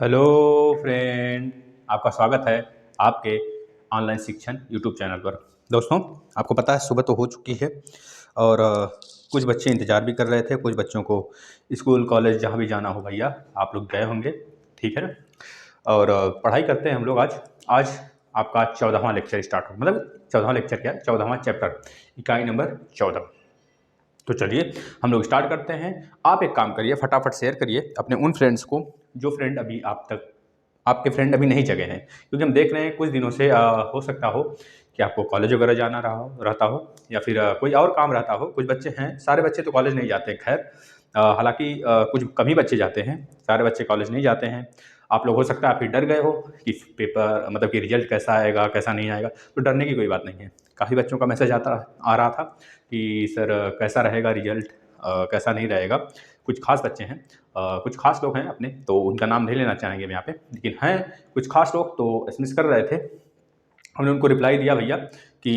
Hello friend, आपका स्वागत है आपके ऑनलाइन शिक्षण यूट्यूब चैनल पर। दोस्तों, आपको पता है सुबह तो हो चुकी है और कुछ बच्चे इंतज़ार भी कर रहे थे। कुछ बच्चों को स्कूल कॉलेज जहाँ भी जाना हो भैया आप लोग गए होंगे, ठीक है ना। और पढ़ाई करते हैं हम लोग। आज आज आपका 14वां लेक्चर स्टार्ट हो, मतलब 14वां लेक्चर क्या, 14वां चैप्टर, इकाई नंबर 14। तो चलिए हम लोग स्टार्ट करते हैं। आप एक काम करिए, फटाफट शेयर करिए अपने उन फ्रेंड्स को जो फ्रेंड अभी आप तक आपके फ्रेंड अभी नहीं जगे हैं, क्योंकि हम देख रहे हैं कुछ दिनों से हो सकता हो कि आपको कॉलेज वगैरह जाना रहता हो या फिर कोई और काम रहता हो। कुछ बच्चे हैं, सारे बच्चे तो कॉलेज नहीं जाते, खैर हालांकि कुछ कम ही बच्चे जाते हैं, सारे बच्चे कॉलेज नहीं जाते हैं। आप लोग हो सकता है आप ही डर गए हो कि पेपर मतलब कि रिजल्ट कैसा आएगा कैसा नहीं आएगा। तो डरने की कोई बात नहीं है। काफ़ी बच्चों का मैसेज आ रहा था कि सर कैसा रहेगा रिजल्ट, कैसा नहीं रहेगा। कुछ खास बच्चे हैं, कुछ खास लोग हैं अपने, तो उनका नाम नहीं लेना चाहेंगे हम यहाँ पे, लेकिन हैं कुछ खास लोग तो एसएमएस कर रहे थे। हमने उनको रिप्लाई दिया भैया कि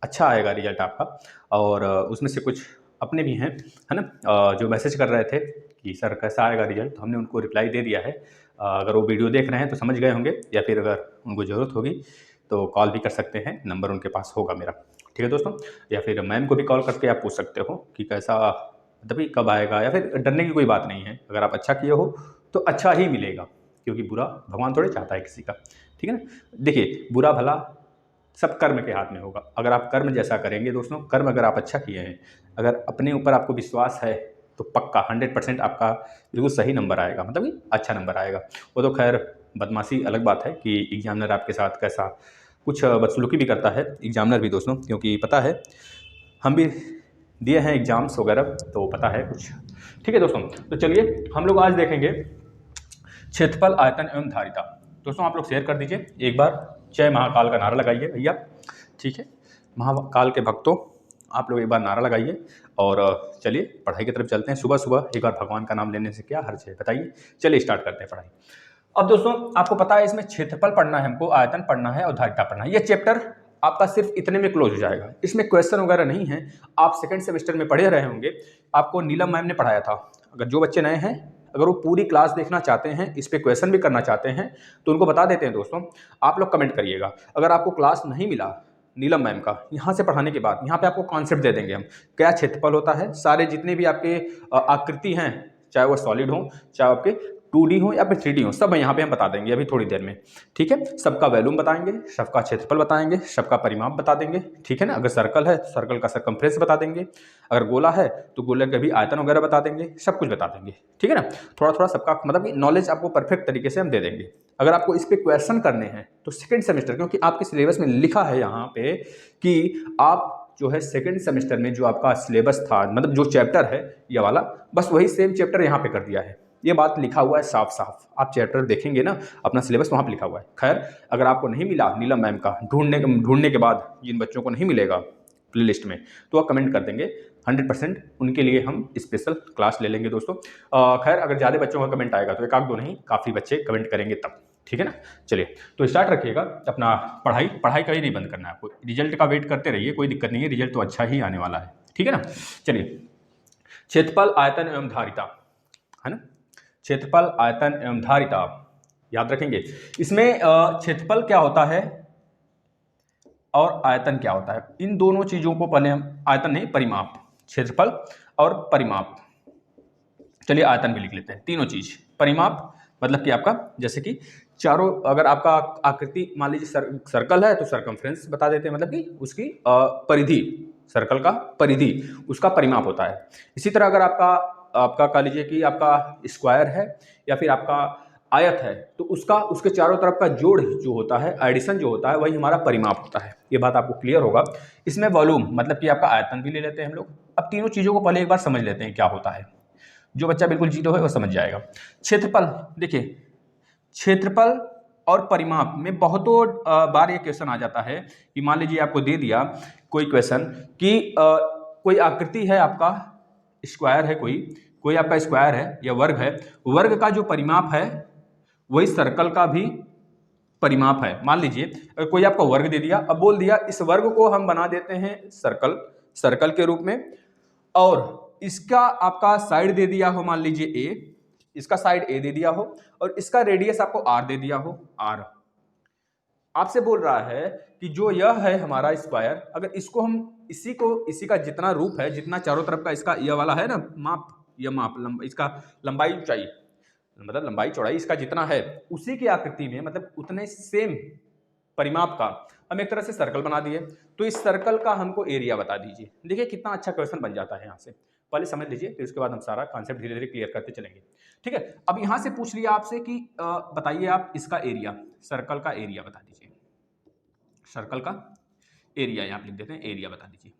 अच्छा आएगा रिजल्ट आपका। और उसमें से कुछ अपने भी हैं, है ना, जो मैसेज कर रहे थे कि सर कैसा आएगा रिजल्ट। तो हमने उनको रिप्लाई दे दिया है। अगर वो वीडियो देख रहे हैं तो समझ गए होंगे, या फिर अगर उनको ज़रूरत होगी तो कॉल भी कर सकते हैं, नंबर उनके पास होगा मेरा, ठीक है दोस्तों। या फिर मैम को भी कॉल करके आप पूछ सकते हो कि कैसा मतलब कि कब आएगा। या फिर डरने की कोई बात नहीं है, अगर आप अच्छा किए हो तो अच्छा ही मिलेगा, क्योंकि बुरा भगवान थोड़े चाहता है किसी का, ठीक है ना। देखिए, बुरा भला सब कर्म के हाथ में होगा। अगर आप कर्म जैसा करेंगे दोस्तों, कर्म अगर आप अच्छा किए हैं, अगर अपने ऊपर आपको विश्वास है, तो पक्का 100% आपका बिल्कुल सही नंबर आएगा, मतलब कि अच्छा नंबर आएगा। वो तो खैर बदमाशी अलग बात है कि एग्जामिनर आपके साथ कैसा कुछ बदसलूकी भी करता है, एग्जामिनर भी दोस्तों, क्योंकि पता है हम भी दिए हैं एग्जाम्स वगैरह, तो पता है कुछ। ठीक है दोस्तों, तो चलिए हम लोग आज देखेंगे क्षेत्रफल, आयतन एवं धारिता। दोस्तों आप लोग शेयर कर दीजिए एक बार, जय महाकाल का नारा लगाइए भैया, ठीक है। महाकाल के भक्तों, आप लोग एक बार नारा लगाइए और चलिए पढ़ाई की तरफ चलते हैं। सुबह सुबह एक बार भगवान का नाम लेने से क्या हर्ज है, बताइए। चलिए स्टार्ट करते हैं पढ़ाई। अब दोस्तों आपको पता है इसमें क्षेत्रफल पढ़ना है हमको, आयतन पढ़ना है और धारिता पढ़ना है। ये चैप्टर आपका सिर्फ इतने में क्लोज हो जाएगा, इसमें क्वेश्चन वगैरह नहीं है। आप सेकंड सेमेस्टर में पढ़े रहे होंगे, आपको नीलम मैम ने पढ़ाया था। अगर जो बच्चे नए हैं, अगर वो पूरी क्लास देखना चाहते हैं, इस पे क्वेश्चन भी करना चाहते हैं, तो उनको बता देते हैं दोस्तों। आप लोग कमेंट करिएगा। अगर आपको क्लास नहीं मिला नीलम मैम का, यहाँ से पढ़ाने के बाद यहाँ पे आपको कॉन्सेप्ट दे देंगे हम, क्या क्षेत्रफल होता है, सारे जितने भी आपके आकृति हैं, चाहे वो सॉलिड हो, चाहे आपके 2D हो या फिर 3D हो, सब यहाँ पे हम बता देंगे अभी थोड़ी देर में, ठीक है। सबका वैल्यूम बताएंगे, सबका क्षेत्रफल बताएंगे, सबका परिमाप बता देंगे, ठीक है ना। अगर सर्कल है तो सर्कल का सरकमफ्रेंस बता देंगे, अगर गोला है तो गोले का भी आयतन वगैरह बता देंगे, सब कुछ बता देंगे, ठीक है ना। थोड़ा थोड़ा सबका मतलब कि नॉलेज आपको परफेक्ट तरीके से हम दे देंगे। अगर आपको इस पे क्वेश्चन करने हैं तो सेकंड सेमेस्टर, क्योंकि आपके सिलेबस में लिखा है यहाँ पे कि आप जो है सेकंड सेमेस्टर में जो आपका सिलेबस था, मतलब जो चैप्टर है ये वाला, बस वही सेम चैप्टर यहाँ पे कर दिया है। ये बात लिखा हुआ है साफ साफ, आप चैप्टर देखेंगे ना, अपना सिलेबस वहाँ पे लिखा हुआ है। खैर अगर आपको नहीं मिला नीलम मैम का, ढूंढने के बाद जिन बच्चों को नहीं मिलेगा प्ले लिस्ट में, तो वह कमेंट कर देंगे, 100% उनके लिए हम स्पेशल क्लास ले लेंगे दोस्तों। खैर अगर ज़्यादा बच्चों का कमेंट आएगा तो एक आध दो नहीं, काफ़ी बच्चे कमेंट करेंगे तब, ठीक है ना। चलिए तो स्टार्ट रखिएगा अपना पढ़ाई कहीं नहीं बंद करना है आपको। रिजल्ट का वेट करते रहिए, कोई दिक्कत नहीं है, रिजल्ट तो अच्छा ही आने वाला है, ठीक है ना। चलिए, क्षेत्रफल, आयतन एवं धारिता, है ना। क्षेत्रफल, आयतन एवं धारिता याद रखेंगे। इसमें क्षेत्रफल क्या होता है और आयतन क्या होता है, इन दोनों चीजों को पहले हम, आयतन नहीं परिमाप, क्षेत्रफल और परिमाप। चलिए आयतन भी लिख लेते हैं, तीनों चीज। परिमाप मतलब कि आपका जैसे कि चारों, अगर आपका आकृति मान लीजिए सर्कल है तो सरकमफ्रेंस बता देते हैं, मतलब कि उसकी परिधि, सर्कल का परिधि उसका परिमाप होता है। इसी तरह अगर आपका कह लीजिए कि आपका स्क्वायर है या फिर आपका आयत है, तो उसका उसके चारों तरफ का जोड़ जो होता है, एडिशन जो होता है, वही हमारा परिमाप होता है। ये बात आपको क्लियर होगा। इसमें वॉल्यूम मतलब कि आपका आयतन भी ले लेते हैं हम लोग। अब तीनों चीजों को पहले एक बार समझ लेते हैं क्या होता है, जो बच्चा बिल्कुल जीरो है वो समझ जाएगा। क्षेत्रफल, देखिए क्षेत्रफल और परिमाप में बहुतों बार ये क्वेश्चन आ जाता है कि मान लीजिए आपको दे दिया कोई क्वेश्चन कि कोई आकृति है आपका, स्क्वायर है, कोई आपका स्क्वायर है या वर्ग है, वर्ग का जो परिमाप है वही सर्कल का भी परिमाप है। मान लीजिए कोई आपको वर्ग दे दिया, अब बोल दिया इस वर्ग को हम बना देते हैं सर्कल के रूप में, और इसका आपका साइड दे दिया हो मान लीजिए ए, इसका साइड ए दे दिया हो और इसका रेडियस आपको आर दे दिया हो, आर। आपसे बोल रहा है कि जो यह है हमारा स्क्वायर, अगर इसको हम इसी का जितना रूप है, जितना चारों तरफ का इसका यह वाला है ना माप, यह माप इसका लंबाई ऊंचाई, मतलब लंबाई चौड़ाई इसका जितना है, उसी की आकृति में मतलब उतने सेम परिमाप का हम एक तरह से सर्कल बना दिए। तो इस सर्कल का हमको एरिया बता दीजिए। देखिए कितना अच्छा क्वेश्चन बन जाता है यहाँ से। पहले समझ लीजिए, फिर उसके बाद हम सारा कॉन्सेप्ट धीरे धीरे क्लियर करते चलेंगे। ठीक है, अब यहाँ से पूछ लिया आपसे कि बताइए आप इसका एरिया, सर्कल का एरिया बता दीजिए। सर्कल का एरिया यहाँ लिख देते हैं, एरिया बता दीजिए।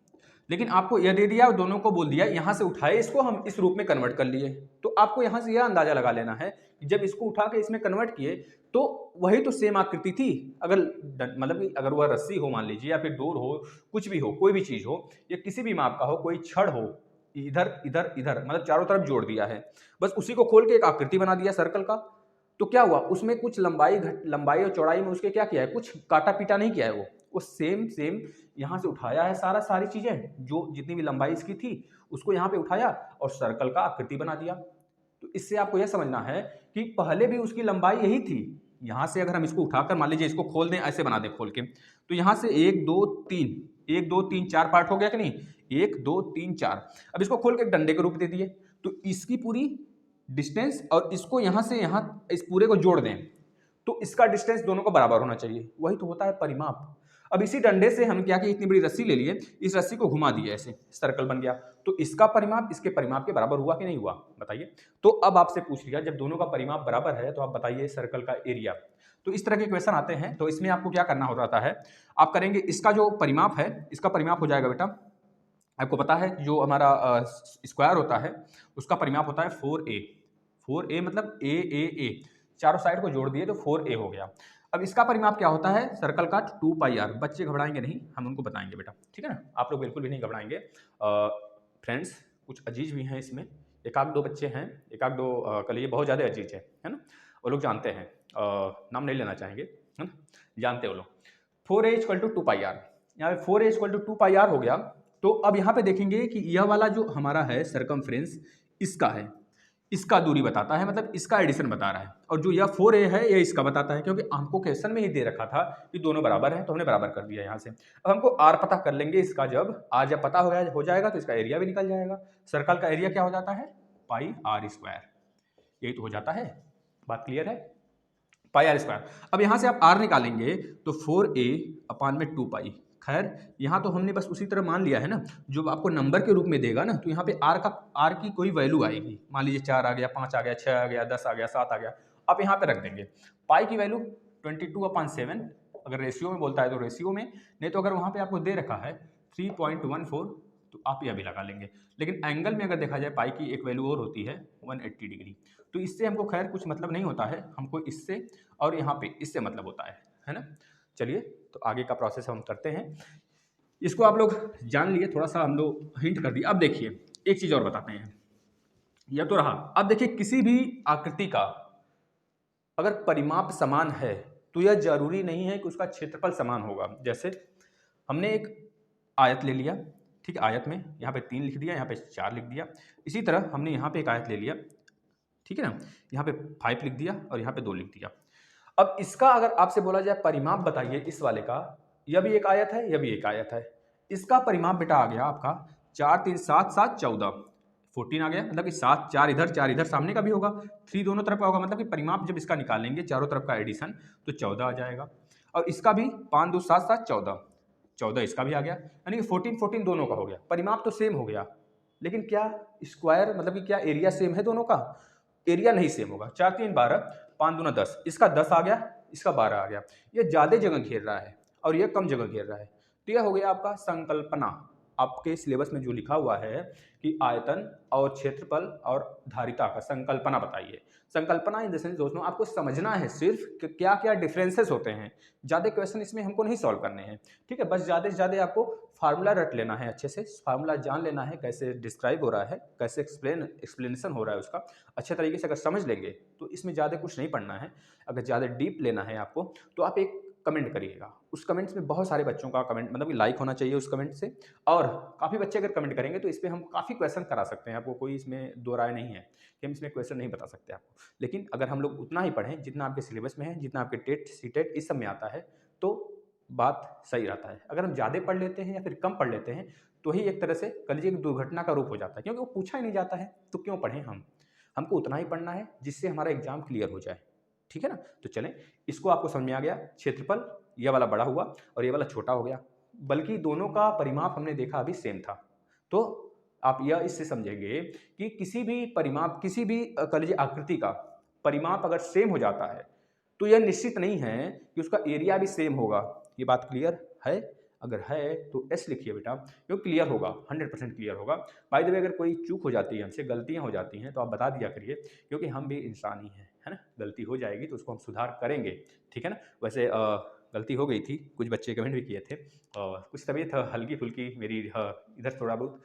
लेकिन आपको यह दे दिया और दोनों को बोल दिया यहाँ से उठाए, इसको हम इस रूप में कन्वर्ट कर लिए। तो आपको यहाँ से यह अंदाजा लगा लेना है कि जब इसको उठा के इसमें कन्वर्ट किए तो वही तो सेम आकृति थी। अगर मतलब कि अगर वह रस्सी हो मान लीजिए, या फिर डोर हो, कुछ भी हो, कोई भी चीज हो, या किसी भी माप का हो, कोई छड़ हो, इधर इधर इधर मतलब चारों तरफ जोड़ दिया है, बस उसी को खोल के एक आकृति बना दिया सर्कल का। तो क्या हुआ, उसमें कुछ लंबाई और चौड़ाई में उसके क्या किया है, कुछ काटा पीटा नहीं किया है, वो सेम यहाँ से उठाया है, सारी चीजें जो जितनी भी लंबाई इसकी थी उसको यहाँ पे उठाया और सर्कल का आकृति बना दिया। तो इससे आपको यह समझना है कि पहले भी उसकी लंबाई यही थी। यहाँ से अगर हम इसको उठाकर मान लीजिए इसको खोल दें, ऐसे बना दें खोल के, तो यहाँ से 1 2 3 4 पार्ट हो गया कि नहीं, 1 2 3 4। अब इसको खोल के एक डंडे के रूप दे दिए, तो इसकी पूरी डिस्टेंस और इसको यहाँ से यहाँ इस पूरे को जोड़ दें तो इसका डिस्टेंस दोनों का बराबर होना चाहिए। वही तो होता है परिमाप। अब इसी डंडे से हम क्या किए, इतनी बड़ी रस्सी ले लिए, इस रस्सी को घुमा दिए, ऐसे सर्कल बन गया। तो इसका परिमाप इसके परिमाप के बराबर हुआ कि नहीं हुआ, बताइए। तो अब आपसे पूछ लिया जब दोनों का परिमाप बराबर है तो आप बताइए सर्कल का एरिया। तो इस तरह के क्वेश्चन आते हैं। तो इसमें आपको क्या करना हो जाता है, आप करेंगे इसका जो परिमाप है, इसका परिमाप हो जाएगा बेटा, आपको पता है जो हमारा स्क्वायर होता है उसका परिमाप होता है 4a। 4a मतलब ए, चारों साइड को जोड़ दिए तो 4a हो गया। अब इसका परिमाप क्या होता है सर्कल का, 2πr। बच्चे घबराएंगे नहीं, हम उनको बताएंगे बेटा, ठीक है ना, आप लोग बिल्कुल भी नहीं घबराएंगे। फ्रेंड्स कुछ अजीज भी हैं इसमें, एक आध दो बच्चे हैं, एक आध दो कल ये बहुत ज़्यादा अजीज है ना, वो लोग जानते हैं, नाम नहीं लेना चाहेंगे, है ना, जानते वो लोग। 4a = 2πr, यहाँ पे 4a = 2πr हो गया। तो अब यहाँ पे देखेंगे कि यह वाला जो हमारा है सरकमफ्रेंस, इसका है, इसका दूरी बताता है, मतलब इसका एडिशन बता रहा है। और जो यह 4a है ये इसका बताता है, क्योंकि हमको क्वेश्चन में ही दे रखा था कि दोनों बराबर हैं तो हमने बराबर कर दिया यहाँ से। अब हमको आर पता कर लेंगे इसका, जब पता हो जाएगा तो इसका एरिया भी निकल जाएगा। सर्कल का एरिया क्या हो जाता है, πr²। यही तो हो जाता है, बात क्लियर है, πr²। अब यहाँ से आप r निकालेंगे तो 4a/2π। खैर यहाँ तो हमने बस उसी तरह मान लिया है ना, जो आपको नंबर के रूप में देगा ना, तो यहाँ पे r की कोई वैल्यू आएगी, मान लीजिए 4 आ गया, 5 आ गया, 6 आ गया, 10 आ गया, 7 आ गया, आप यहाँ पे रख देंगे। पाई की वैल्यू 22/7, अगर रेशियो में बोलता है तो रेशियो में, नहीं तो अगर वहाँ पे आपको दे रखा है 3.14 तो आप यह भी लगा लेंगे। लेकिन एंगल में अगर देखा जाए पाई की एक वैल्यू और होती है 180 डिग्री। तो इससे हमको खैर कुछ मतलब नहीं होता है, हमको इससे और यहाँ पे इससे मतलब होता है ना। चलिए तो आगे का प्रोसेस हम करते हैं। इसको आप लोग जान लिए, थोड़ा सा हम लोग हिंट कर दिए। अब देखिए एक चीज़ और बताते हैं, यह तो रहा। अब देखिए किसी भी आकृति का अगर परिमाप समान है तो यह जरूरी नहीं है कि उसका क्षेत्रफल समान होगा। जैसे हमने एक आयत ले लिया, ठीक है, आयत में यहाँ पे 3 लिख दिया, यहाँ पे 4 लिख दिया। इसी तरह हमने यहाँ पे एक आयत ले लिया, ठीक है ना, यहाँ पे 5 लिख दिया और यहाँ पे 2 लिख दिया। अब इसका अगर आपसे बोला जाए परिमाप बताइए इस वाले का, यह भी एक आयत है, यह भी एक आयत है, इसका परिमाप बेटा आ गया आपका 4 3 7 7 14, 14 आ गया। मतलब कि 7 4 इधर सामने का भी होगा, 3 दोनों तरफ का होगा, मतलब कि परिमाप जब इसका निकालेंगे चारों तरफ का एडिशन तो 14 आ जाएगा। और इसका भी 5 2 7 7 14, 14 इसका भी आ गया, यानी कि 14 14 दोनों का हो गया। परिमाप तो सेम हो गया, लेकिन क्या स्क्वायर मतलब कि क्या एरिया सेम है दोनों का, एरिया नहीं सेम होगा। 4 3 12, 5 दूना 10, इसका 10 आ गया, इसका 12 आ गया। ये ज़्यादा जगह घेर रहा है और ये कम जगह घेर रहा है। तो यह हो गया आपका संकल्पना। आपके सिलेबस में जो लिखा हुआ है कि आयतन और क्षेत्रफल और धारिता का संकल्पना बताइए। संकल्पना इन द सेंस दोस्तों आपको समझना है सिर्फ कि क्या क्या डिफरेंसेस होते हैं। ज़्यादा क्वेश्चन इसमें हमको नहीं सॉल्व करने हैं, ठीक है। बस ज़्यादा से ज़्यादा आपको फार्मूला रट लेना है, अच्छे से फार्मूला जान लेना है, कैसे डिस्क्राइब हो रहा है, कैसे एक्सप्लेनेशन हो रहा है उसका। अच्छे तरीके से अगर समझ लेंगे तो इसमें ज़्यादा कुछ नहीं पढ़ना है। अगर ज़्यादा डीप लेना है आपको तो आप एक कमेंट करिएगा। उस कमेंट्स में बहुत सारे बच्चों का कमेंट मतलब कि लाइक होना चाहिए उस कमेंट से, और काफ़ी बच्चे अगर कमेंट करेंगे तो इस पे हम काफ़ी क्वेश्चन करा सकते हैं। आपको कोई इसमें दो राय नहीं है कि हम इसमें क्वेश्चन नहीं बता सकते आपको। लेकिन अगर हम लोग उतना ही पढ़ें जितना आपके सिलेबस में है, जितना आपके टेट सीटेट इस सब में आता है, तो बात सही रहता है। अगर हम ज़्यादा पढ़ लेते हैं या फिर कम पढ़ लेते हैं तो ही एक तरह से कह लीजिए एक दुर्घटना का रूप हो जाता है, क्योंकि वो पूछा ही नहीं जाता है तो क्यों पढ़ें हम। हमको उतना ही पढ़ना है जिससे हमारा एग्जाम क्लियर हो जाए, ठीक है ना। तो चलें, इसको आपको समझ में आ गया। क्षेत्रफल ये वाला बड़ा हुआ और ये वाला छोटा हो गया, बल्कि दोनों का परिमाप हमने देखा अभी सेम था। तो आप यह इससे समझेंगे कि किसी भी परिमाप, किसी भी कह लीजिए आकृति का परिमाप अगर सेम हो जाता है तो यह निश्चित नहीं है कि उसका एरिया भी सेम होगा। ये बात क्लियर है? अगर है तो एस लिखिए बेटा, क्योंकि क्लियर होगा, 100% क्लियर होगा। बाय द वे, अगर कोई चूक हो जाती है, हमसे गलतियां हो जाती हैं तो आप बता दिया करिए, क्योंकि हम भी इंसान ही हैं, है ना। गलती हो जाएगी तो उसको हम सुधार करेंगे, ठीक है ना। वैसे गलती हो गई थी, कुछ बच्चे कमेंट भी किए थे, और कुछ तबीयत हल्की फुल्की मेरी इधर थोड़ा बहुत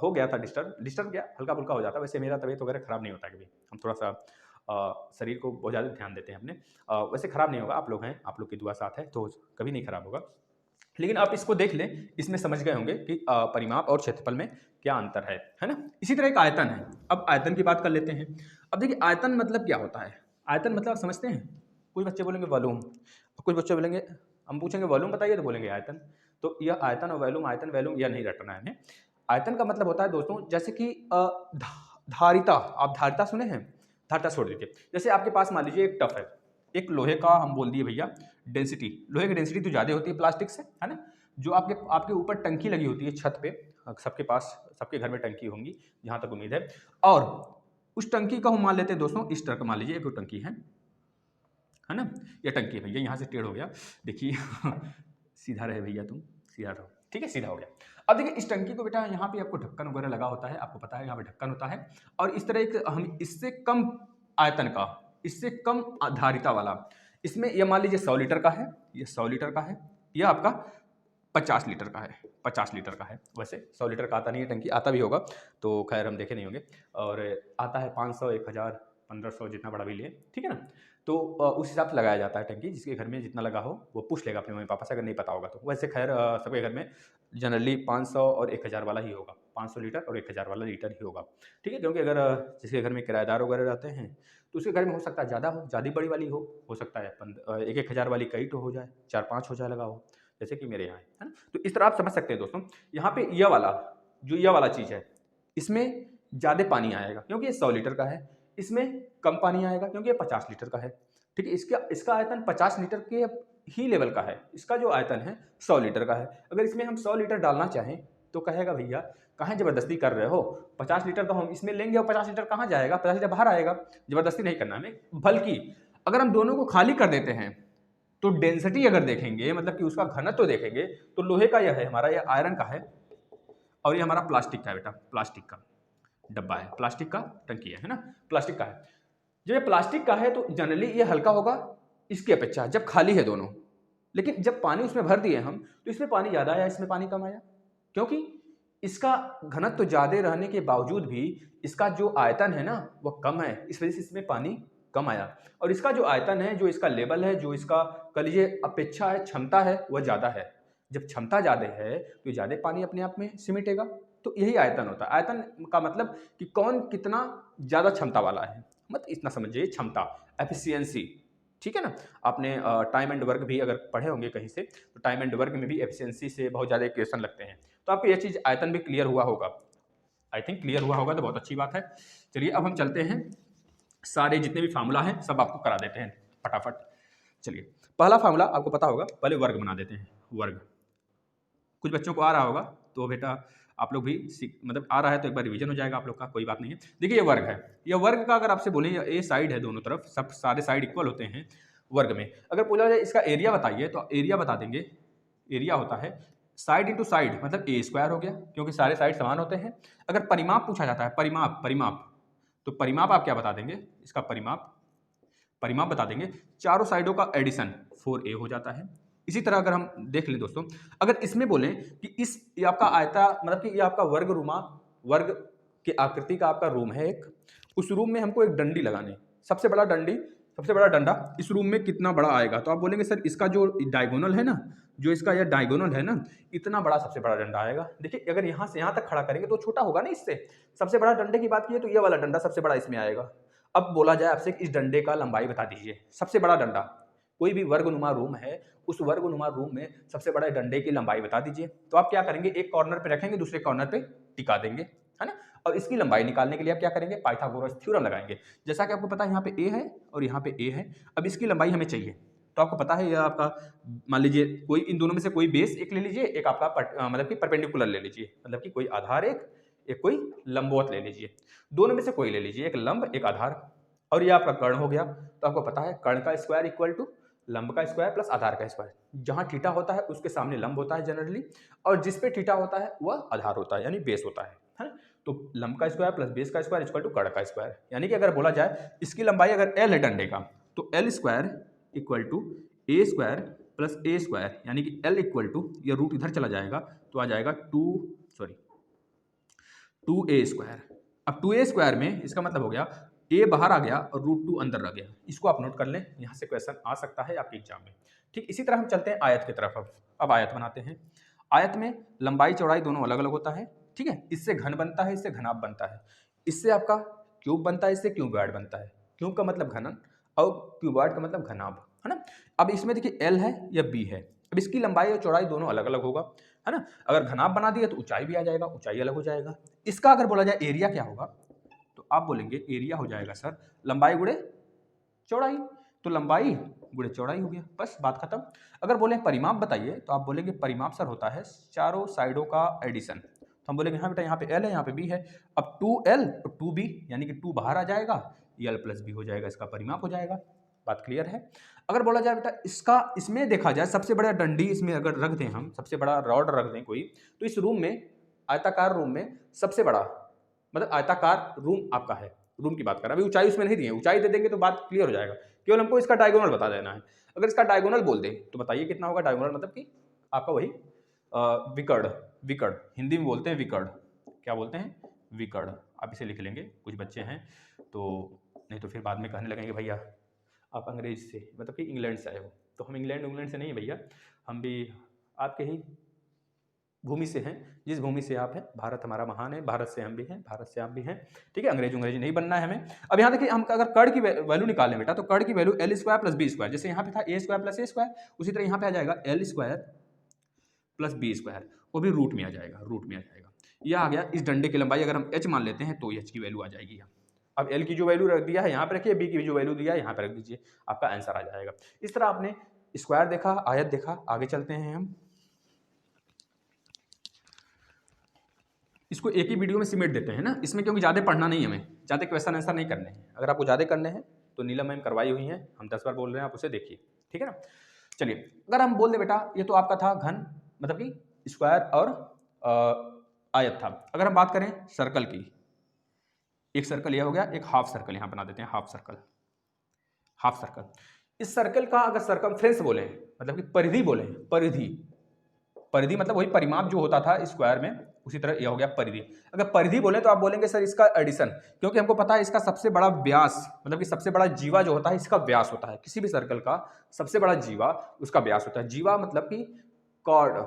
हो गया था, डिस्टर्ब क्या, हल्का फुल्का हो जाता। वैसे मेरा तबीयत वगैरह खराब नहीं होता कभी, हम थोड़ा सा शरीर को बहुत ज़्यादा ध्यान देते हैं अपने। वैसे खराब नहीं होगा, आप लोग हैं, आप लोग की दुआ साथ है तो कभी नहीं खराब होगा। लेकिन आप इसको देख लें, इसमें समझ गए होंगे कि परिमाप और क्षेत्रफल में क्या अंतर है ना। इसी तरह एक आयतन है। अब आयतन की बात कर लेते हैं। अब देखिए आयतन मतलब क्या होता है। आयतन मतलब आप समझते हैं? कुछ बच्चे बोलेंगे वॉल्यूम, कुछ बच्चे बोलेंगे, हम पूछेंगे वॉल्यूम बताइए तो बोलेंगे आयतन। तो यह आयतन और वॉल्यूम, आयतन वॉल्यूम यह नहीं रटना है हमें। आयतन का मतलब होता है दोस्तों, जैसे कि धारिता, आप धारिता सुने हैं? धारिता छोड़ दीजिए। जैसे आपके पास मान लीजिए एक टफ है, एक लोहे का हम बोल दिए भैया डेंसिटी, लोहे की डेंसिटी तो ज़्यादा होती है प्लास्टिक से, है ना। जो आपके आपके ऊपर टंकी लगी होती है छत पे, सबके पास, सबके घर में टंकी होंगी जहाँ तक उम्मीद है, और उस टंकी का हम मान लेते हैं दोस्तों, इस तरह का मान लीजिए एक टंकी है ना। ये टंकी है भैया, यहाँ से टेढ़ हो गया, देखिए सीधा रहे भैया, तुम सीधा रहो, ठीक है, सीधा हो गया। अब देखिए इस टंकी को बेटा, यहाँ पे आपको ढक्कन वगैरह लगा होता है, आपको पता है यहाँ पे ढक्कन होता है, और इस तरह एक हम इससे कम आयतन का, इससे कम धारिता वाला, इसमें ये मान लीजिए 100 लीटर का है, ये 100 लीटर का है, ये आपका 50 लीटर का है, 50 लीटर का है। वैसे 100 लीटर का आता नहीं है टंकी, आता भी होगा तो खैर हम देखे नहीं होंगे, और आता है 500, 1000, 1500, जितना बड़ा भी लिए, ठीक है ना। तो उस हिसाब से लगाया जाता है टंकी, जिसके घर में जितना लगा हो वो पूछ लेगा अपने मम्मी पापा से, अगर नहीं पता होगा तो। वैसे खैर सबके घर में जनरली 500 और 1000 वाला ही होगा, 500 लीटर और 1000 वाला लीटर ही होगा, ठीक है। क्योंकि अगर जिसके घर में किराएदार वगैरह रहते हैं तो उसके घर में हो सकता है ज़्यादा हो, ज़्यादा बड़ी वाली हो सकता है 1-1000 वाली कई तो हो जाए, 4-5 हो जाए लगा हो, जैसे कि मेरे यहाँ है ना। तो इस तरह आप समझ सकते हैं दोस्तों। यहाँ पे यह वाला, जो यह वाला चीज़ है, इसमें ज़्यादा पानी आएगा क्योंकि ये 100 लीटर का है, इसमें कम पानी आएगा क्योंकि ये 50 लीटर का है, ठीक है। इसका आयतन 50 लीटर के ही लेवल का है, इसका जो आयतन है 100 लीटर का है। अगर इसमें हम 100 लीटर डालना चाहें तो कहेगा भैया कहाँ ज़बरदस्ती कर रहे हो, 50 लीटर तो हम इसमें लेंगे और 50 लीटर कहाँ जाएगा, 50 लीटर बाहर आएगा, ज़बरदस्ती नहीं करना हमें। बल्कि अगर हम दोनों को खाली कर देते हैं तो डेंसिटी अगर देखेंगे, मतलब कि उसका घनत्व तो देखेंगे, तो लोहे का यह है हमारा, यह आयरन का है, और ये हमारा प्लास्टिक का है बेटा, प्लास्टिक का डब्बा है, प्लास्टिक का टंकी है ना, प्लास्टिक का है। जब ये प्लास्टिक का है तो जनरली ये हल्का होगा इसकी अपेक्षा जब खाली है दोनों, लेकिन जब पानी उसमें भर दिए हम तो इसमें पानी ज़्यादा आया, इसमें पानी कम आया, क्योंकि इसका घनत्व तो ज़्यादा रहने के बावजूद भी इसका जो आयतन है ना वो कम है, इस वजह से इसमें पानी कम आया। और इसका जो आयतन है, जो इसका लेवल है, जो इसका कह लीजिए अपेक्षा है, क्षमता है, वह ज़्यादा है। जब क्षमता ज़्यादा है तो ज़्यादा पानी अपने आप में सिमटेगा, तो यही आयतन होता है। आयतन का मतलब कि कौन कितना ज़्यादा क्षमता वाला है, मत इतना समझिए, क्षमता, एफिशिएंसी, ठीक है ना। आपने टाइम एंड वर्क भी अगर पढ़े होंगे कहीं से, तो टाइम एंड वर्क में भी एफिशिएंसी से बहुत ज़्यादा क्वेश्चन लगते हैं, तो आपको यह चीज़ आयतन भी क्लियर हुआ होगा, आई थिंक क्लियर हुआ होगा, तो बहुत अच्छी बात है। चलिए अब हम चलते हैं, सारे जितने भी फार्मूला हैं सब आपको करा देते हैं फटाफट। चलिए पहला फार्मूला आपको पता होगा, पहले वर्ग बना देते हैं, वर्ग कुछ बच्चों को आ रहा होगा तो बेटा आप लोग भी मतलब आ रहा है तो एक बार रिवीजन हो जाएगा आप लोग का, कोई बात नहीं है। देखिए ये वर्ग है, ये वर्ग का अगर आपसे बोले ए साइड है, दोनों तरफ सब सारे साइड इक्वल होते हैं वर्ग में। अगर पूछा जाए इसका एरिया बताइए तो एरिया बता देंगे, एरिया होता है साइड इंटू साइड, मतलब ए स्क्वायर हो गया क्योंकि सारे साइड समान होते हैं। अगर परिमाप पूछा जाता है, परिमाप तो परिमाप आप क्या बता देंगे, इसका परिमाप बता देंगे, चारों साइडों का एडिशन 4a हो जाता है। इसी तरह अगर हम देख लें दोस्तों, अगर इसमें बोलें कि ये आपका आयता, मतलब कि ये आपका वर्ग के आकृति का आपका रूम है एक, उस रूम में हमको एक डंडी लगानी, सबसे बड़ा डंडी सबसे बड़ा डंडा इस रूम में कितना बड़ा आएगा, तो आप बोलेंगे सर इसका जो डायगोनल है ना, जो इसका यह डायगोनल है ना, इतना बड़ा सबसे बड़ा डंडा आएगा। देखिए अगर यहाँ से यहाँ तक खड़ा करेंगे तो छोटा होगा ना इससे, सबसे बड़ा डंडे की बात की है तो ये वाला डंडा सबसे बड़ा इसमें आएगा। अब बोला जाए आपसे इस डंडे का लंबाई बता दीजिए, सबसे बड़ा डंडा, कोई भी वर्गनुमा रूम है उस वर्गनुमा रूम में सबसे बड़े डंडे की लंबाई बता दीजिए। तो आप क्या करेंगे, एक कॉर्नर पे रखेंगे, दूसरे कॉर्नर पे टिका देंगे, है ना। और इसकी लंबाई निकालने के लिए आप क्या करेंगे, पाइथागोरस थ्योरम लगाएंगे। जैसा कि आपको पता है यहाँ पे ए है और यहाँ पे ए है, अब इसकी लंबाई हमें चाहिए, तो आपको पता है यह आपका, मान लीजिए कोई इन दोनों में से कोई बेस एक ले लीजिए, एक आपका मतलब कि परपेंडिकुलर ले लीजिए, मतलब कि कोई आधार एक कोई लंबवत ले लीजिए, दोनों में से कोई ले लीजिए, एक लंब एक आधार, और ये आपका कर्ण हो गया। तो आपको पता है कर्ण का स्क्वायर इक्वल टू लंब का स्क्वायर प्लस आधार का स्क्वायर, जहां थीटा होता है उसके सामने लंब होता है जनरली, और जिस पे थीटा होता है वह आधार होता है यानी बेस होता है। तो लंब का स्क्वायर प्लस बेस का स्क्वायर इक्वल टू कर्ण का स्क्वायर, यानी कि अगर बोला जाए इसकी लंबाई अगर एल है डंडे का, तो L square equal to A square plus A square, यानी कि एल इक्वल टू, यह रूट इधर चला जाएगा तो आ जाएगा 2a स्क्वायर। अब 2a स्क्वायर में इसका मतलब हो गया a बाहर आ गया और √2 अंदर रह गया। इसको आप नोट कर लें, यहाँ से क्वेश्चन आ सकता है आपके एग्जाम में। ठीक, इसी तरह हम चलते हैं आयत की तरफ। अब आयत बनाते हैं। आयत में लंबाई चौड़ाई दोनों अलग अलग होता है, ठीक है। इससे घन बनता है, इससे घनाभ बनता है, इससे आपका क्यूब बनता है, इससे क्यूबॉइड बनता है। क्यूब का मतलब घनन और क्यूबॉइड का मतलब घनाभ, है ना। अब इसमें देखिए एल है या बी है, अब इसकी लंबाई और चौड़ाई दोनों अलग अलग होगा, है ना। अगर घनाभ बना दिया तो ऊंचाई भी आ जाएगा, ऊंचाई अलग हो जाएगा। इसका अगर बोला जाए एरिया क्या होगा, तो आप बोलेंगे एरिया हो जाएगा सर लंबाई गुणे चौड़ाई, तो लंबाई गुणे चौड़ाई हो गया, बस बात खत्म। अगर बोले परिमाप बताइए, तो आप बोलेंगे परिमाप सर होता है चारों साइडों का एडिशन। तो हम बोलेंगे हाँ बेटा यहाँ पे एल है यहाँ पे बी है, अब 2l और 2b यानी कि 2 बाहर आ जाएगा, एल प्लस बी हो जाएगा, इसका परिमाप हो जाएगा। बात क्लियर है। अगर बोला जाए बेटा इसका, इसमें देखा जाए सबसे बड़ा डंडी इसमें अगर रख दें हम, सबसे बड़ा रॉड रख दें कोई, तो इस रूम में, आयताकार रूम में सबसे बड़ा, मतलब आयताकार रूम आपका है, रूम की बात कर रहा है, अभी ऊंचाई उसमें नहीं दी है, ऊंचाई दे देंगे तो बात क्लियर हो जाएगा, केवल हमको इसका डायगोनल बता देना है। अगर इसका डायगोनल बोल दें तो बताइए कितना होगा डायगोनल, मतलब कि आपका वही विकर्ण, विकर्ण हिंदी में बोलते हैं विकर्ण, क्या बोलते हैं विकर्ण, आप इसे लिख लेंगे, कुछ बच्चे हैं तो, नहीं तो फिर बाद में कहने लगेंगे भैया आप अंग्रेज से, मतलब कि इंग्लैंड से आए हो, तो हम इंग्लैंड से नहीं भैया, हम भी आपके ही भूमि से हैं, जिस भूमि से आप हैं, भारत हमारा महान है, भारत से हम भी हैं, भारत से आप भी हैं, ठीक है। अंग्रेजी नहीं बनना है हमें। अब यहाँ देखिए हम अगर कर्ण की वैल्यू निकालें बेटा, तो कर्ण की value L square plus B square, जैसे यहाँ पे था A square plus A square, उसी तरह यहाँ पे आ जाएगा L square plus B square, वो भी रूट में आ जाएगा, रूट में आ जाएगा। यह आ गया इस डंडे की लंबाई, अगर हम एच मान लेते हैं तो एच की वैल्यू आ जाएगी। अब एल की जो वैल्यू रख दिया है यहाँ पे रखिए, बी की जो वैल्यू दिया है यहाँ पे रख दीजिए, आपका आंसर आ जाएगा। इस तरह आपने स्क्वायर देखा, आयत देखा, आगे चलते हैं हम। इसको एक ही वीडियो में सिमेट देते हैं ना इसमें, क्योंकि ज़्यादा पढ़ना नहीं है, हमें ज़्यादा क्वेश्चन आंसर नहीं करने हैं। अगर आपको ज़्यादा करने हैं तो नीलम मैम करवाई हुई हैं, हम 10 बार बोल रहे हैं, आप उसे देखिए, ठीक है ना। चलिए अगर हम बोल दें बेटा ये तो आपका था घन, मतलब कि स्क्वायर और आयत था। अगर हम बात करें सर्कल की, एक सर्कल यह हो गया, एक हाफ सर्कल यहाँ बना देते हैं, हाफ सर्कल, हाफ सर्कल। इस सर्कल का अगर सर्कमफ्रेंस बोले, मतलब कि परिधि बोले, परिधि, परिधि मतलब वही परिमाप जो होता था स्क्वायर में, उसी तरह यह हो गया परिधि। अगर परिधि बोले तो आप बोलेंगे सर इसका एडिशन, क्योंकि हमको पता है इसका सबसे बड़ा व्यास, मतलब कि सबसे बड़ा जीवा जो होता है इसका व्यास होता है, किसी भी सर्कल का सबसे बड़ा जीवा उसका व्यास होता है। जीवा मतलब कि कॉर्ड,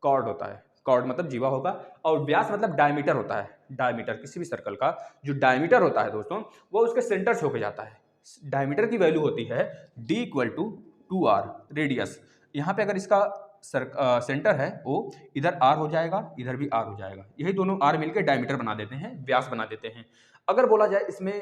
कॉर्ड होता है, कॉर्ड मतलब जीवा होगा, और व्यास मतलब डायमीटर होता है, डायमीटर किसी भी सर्कल का जो डायमीटर होता है दोस्तों, वो उसके सेंटर से होकर जाता है। डायमीटर की वैल्यू होती है d equal to 2r radius. यहाँ पे अगर इसका सेंटर है वो, इधर r हो जाएगा, इधर भी r हो जाएगा, यही दोनों r मिलकर डायमीटर बना देते हैं, व्यास बना देते हैं। अगर बोला जाए इसमें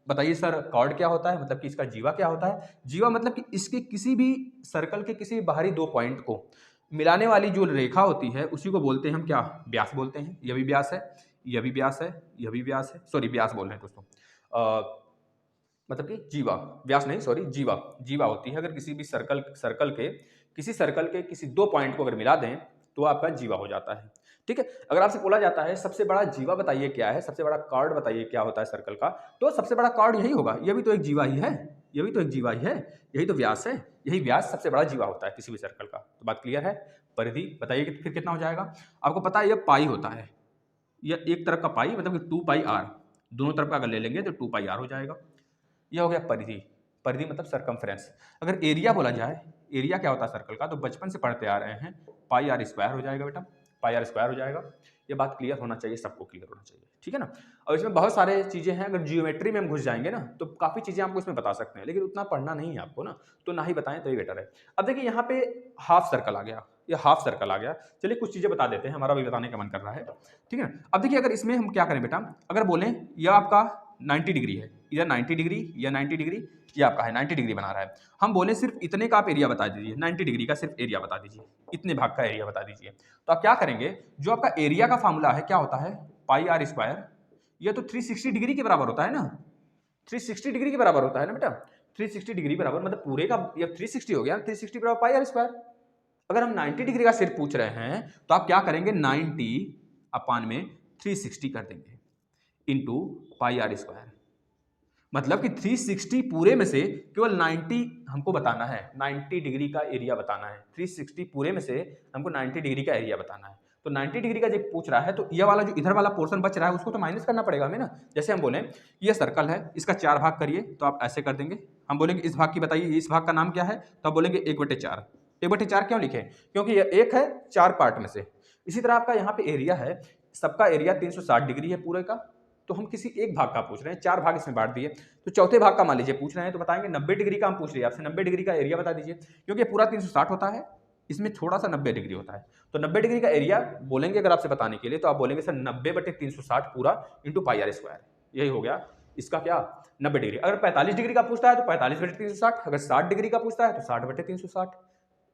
बताइए सर कॉर्ड क्या होता है, मतलब कि इसका जीवा क्या होता है। जीवा मतलब कि इसके किसी भी सर्कल के किसी बाहरी दो पॉइंट को मिलाने वाली जो रेखा होती है उसी को बोलते हैं हम क्या, व्यास बोलते हैं। यह भी व्यास है, यह भी व्यास है, यह भी व्यास है, सॉरी व्यास बोल रहे हैं दोस्तों, मतलब कि जीवा, व्यास नहीं सॉरी जीवा, जीवा होती है। अगर किसी भी सर्कल के किसी दो पॉइंट को अगर मिला दें तो आपका जीवा हो जाता है, ठीक है। अगर आपसे बोला जाता है सबसे बड़ा जीवा बताइए क्या है, सबसे बड़ा कॉर्ड बताइए क्या होता है सर्कल का, तो सबसे बड़ा कॉर्ड यही होगा, यह भी तो एक जीवा ही है, यह भी तो एक जीवा ही है, यही तो व्यास है, यही व्यास सबसे बड़ा जीवा होता है किसी भी सर्कल का। तो बात क्लियर है। परिधि बताइए कि फिर कितना हो जाएगा। आपको पता है यह पाई होता है, यह एक तरफ का पाई मतलब कि 2 पाई r, दोनों तरफ का अगर ले लेंगे तो 2 पाई r हो जाएगा। यह हो गया परिधि, परिधि मतलब सरकमफ्रेंस। अगर एरिया बोला जाए, एरिया क्या होता है सर्कल का, तो बचपन से पढ़ते आ रहे हैं, पाई आर स्क्वायर हो जाएगा बेटा, पाई आर स्क्वायर हो जाएगा। ये बात क्लियर होना चाहिए, सबको क्लियर होना चाहिए, ठीक है ना। और इसमें बहुत सारे चीज़ें हैं, अगर जियोमेट्री में हम घुस जाएंगे ना तो काफ़ी चीज़ें आपको इसमें बता सकते हैं, लेकिन उतना पढ़ना नहीं है आपको ना, तो ना ही बताएं तो ये बेटर है। अब देखिए यहाँ पे हाफ सर्कल आ गया, ये हाफ सर्कल आ गया। चलिए कुछ चीज़ें बता देते हैं, हमारा भी बताने का मन कर रहा है, ठीक है ना। अब देखिए अगर इसमें हम क्या करें बेटा, अगर बोलें यह आपका 90 डिग्री है, इधर 90 डिग्री या 90 डिग्री, ये आपका है 90 डिग्री बना रहा है। हम बोले सिर्फ इतने का आप एरिया बता दीजिए, 90 डिग्री का सिर्फ एरिया बता दीजिए, इतने भाग का एरिया बता दीजिए। तो आप क्या करेंगे, जो आपका एरिया का फार्मूला है क्या होता है, पाई आर स्क्वायर, ये तो 360 डिग्री के बराबर होता है ना, 360 डिग्री के बराबर होता है ना बेटा, 360 डिग्री बराबर मतलब पूरे का ये 360 हो गया, 360 बराबर पाई आर स्क्वायर। अगर हम 90 डिग्री का सिर्फ पूछ रहे हैं तो आप क्या करेंगे, 90 अपान में 360 कर देंगे इंटू पाई आर स्क्वायर। मतलब कि 360 पूरे में से केवल 90 हमको बताना है, 90 डिग्री का एरिया बताना है। 360 पूरे में से हमको 90 डिग्री का एरिया बताना है। तो 90 डिग्री का जब पूछ रहा है तो ये वाला जो इधर वाला पोर्शन बच रहा है उसको तो माइनस करना पड़ेगा हमें ना। जैसे हम बोले ये सर्कल है, इसका 4 भाग करिए, तो आप ऐसे कर देंगे। हम बोलेंगे इस भाग की बताइए, इस भाग का नाम क्या है, तो आप बोलेंगे 1/4। 1/4 क्यों लिखे, क्योंकि ये एक है 4 पार्ट में से। इसी तरह आपका यहाँ पे एरिया है, सबका एरिया 360 डिग्री है पूरे का, तो हम किसी एक भाग का पूछ रहे हैं, 4 भाग इसमें बांट दिए, तो चौथे भाग का मान लीजिए पूछ रहे हैं, तो बताएंगे 90 डिग्री का हम पूछ रहे हैं आपसे, 90 डिग्री का एरिया बता दीजिए, क्योंकि पूरा 360 होता है, इसमें थोड़ा सा 90 डिग्री होता है, तो 90 डिग्री का एरिया बोलेंगे अगर आपसे बताने के लिए, तो आप बोलेंगे सर 90/360 पूरा इंटू पाई आर स्क्वायर, यही हो गया इसका क्या 90 डिग्री। अगर 45 डिग्री का पूछता है तो 45/360, अगर 60 डिग्री का पूछता है तो 60/360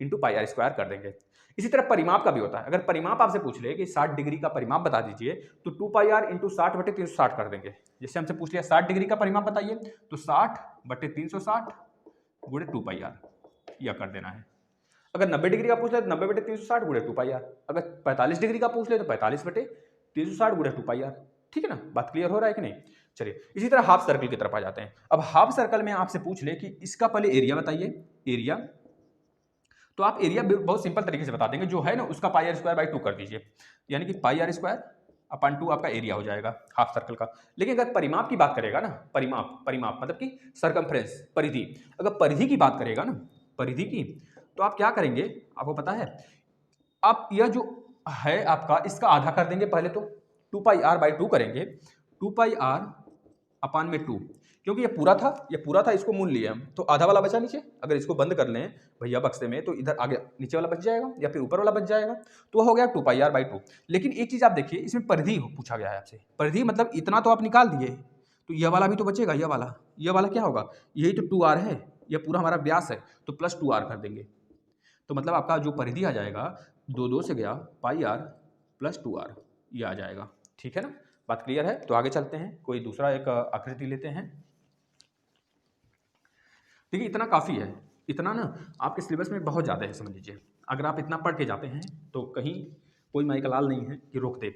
इंटू पाई आर स्क्वायर कर देंगे। इसी तरह परिमाप का भी होता है, अगर परिमाप आपसे पूछ ले कि 60 डिग्री का परिमाप बता दीजिए, तो 2 पाई आर इंटू 60/360 कर देंगे। जैसे हमसे पूछ लिया 60 डिग्री का परिमाप बताइए, तो 60/360 गुणे 2 पाई आर यह कर देना है। अगर 90 डिग्री का पूछ ले तो 90/360 गुणे 2 पाई आर, अगर 45 डिग्री का पूछ ले तो 45/360 गुणे 2 पाई आर। ठीक है ना, बात क्लियर हो रहा है कि नहीं। चलिए इसी तरह हाफ सर्कल की तरफ आ जाते हैं। अब हाफ सर्कल में आपसे पूछ ले कि इसका पहले एरिया बताइए, एरिया, तो आप एरिया बहुत सिंपल तरीके से बता देंगे, जो है ना उसका पाई आर स्क्वायर बाई 2 कर दीजिए, यानी कि पाई आर स्क्वायर अपान 2 आपका एरिया हो जाएगा हाफ सर्कल का। लेकिन अगर परिमाप की बात करेगा ना, परिमाप परिमाप मतलब कि सरकमफ्रेंस, परिधि, अगर परिधि की बात करेगा ना, परिधि की, तो आप क्या करेंगे आपको पता है, आप यह जो है आपका इसका आधा कर देंगे पहले, तो 2 पाई आर बाई 2 करेंगे, 2 पाई आर अपान में 2, क्योंकि ये पूरा था, इसको मूल लिए हम, तो आधा वाला बचा नीचे, अगर इसको बंद कर लें भैया बक्से में, तो इधर आगे नीचे वाला बच जाएगा या फिर ऊपर वाला बच जाएगा, तो हो गया 2 पाई आर बाई 2। लेकिन एक चीज आप देखिए, इसमें परिधि पूछा गया है आपसे, परिधि मतलब इतना तो आप निकाल दिए, तो यह वाला भी तो बचेगा, यह वाला क्या होगा, यही तो 2r है, यह पूरा हमारा व्यास है, तो प्लस 2r कर देंगे, तो मतलब आपका जो परिधि आ जाएगा 2 से गया पाई आर प्लस 2r, ये आ जाएगा। ठीक है ना, बात क्लियर है। तो आगे चलते हैं, कोई दूसरा एक आकृति लेते हैं। देखिए इतना काफ़ी है, इतना ना आपके सिलेबस में बहुत ज़्यादा है, समझ लीजिए। अगर आप इतना पढ़ के जाते हैं तो कहीं कोई माइकलाल नहीं है कि रोक दे।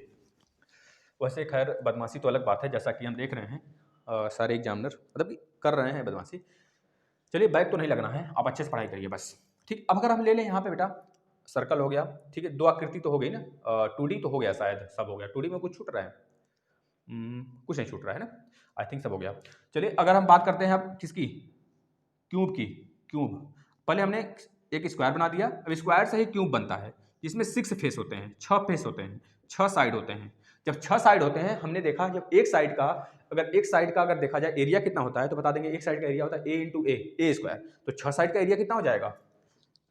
वैसे खैर बदमाशी तो अलग बात है, जैसा कि हम देख रहे हैं सारे एग्जामिनर मतलब कि कर रहे हैं बदमाशी। चलिए बैक तो नहीं लगना है, आप अच्छे से पढ़ाई करिए बस। ठीक, अब अगर हम ले लें यहाँ पे बेटा, सर्कल हो गया, ठीक है, 2 आकृति तो हो गई ना, 2D तो हो गया शायद, सब हो गया। 2D में कुछ छूट रहा है? कुछ नहीं छूट रहा है ना, आई थिंक सब हो गया। चलिए अगर हम बात करते हैं अब किसकी, क्यूब की। क्यूब पहले हमने एक स्क्वायर बना दिया, अब स्क्वायर से ही क्यूब बनता है, जिसमें 6 फेस होते हैं, 6 फेस होते हैं, 6 साइड होते हैं। जब 6 साइड होते हैं, हमने देखा जब एक साइड का, अगर एक साइड का अगर देखा जाए एरिया कितना होता है, तो बता देंगे एक साइड का एरिया होता है a इंटू ए स्क्वायर। तो 6 साइड का एरिया कितना हो जाएगा,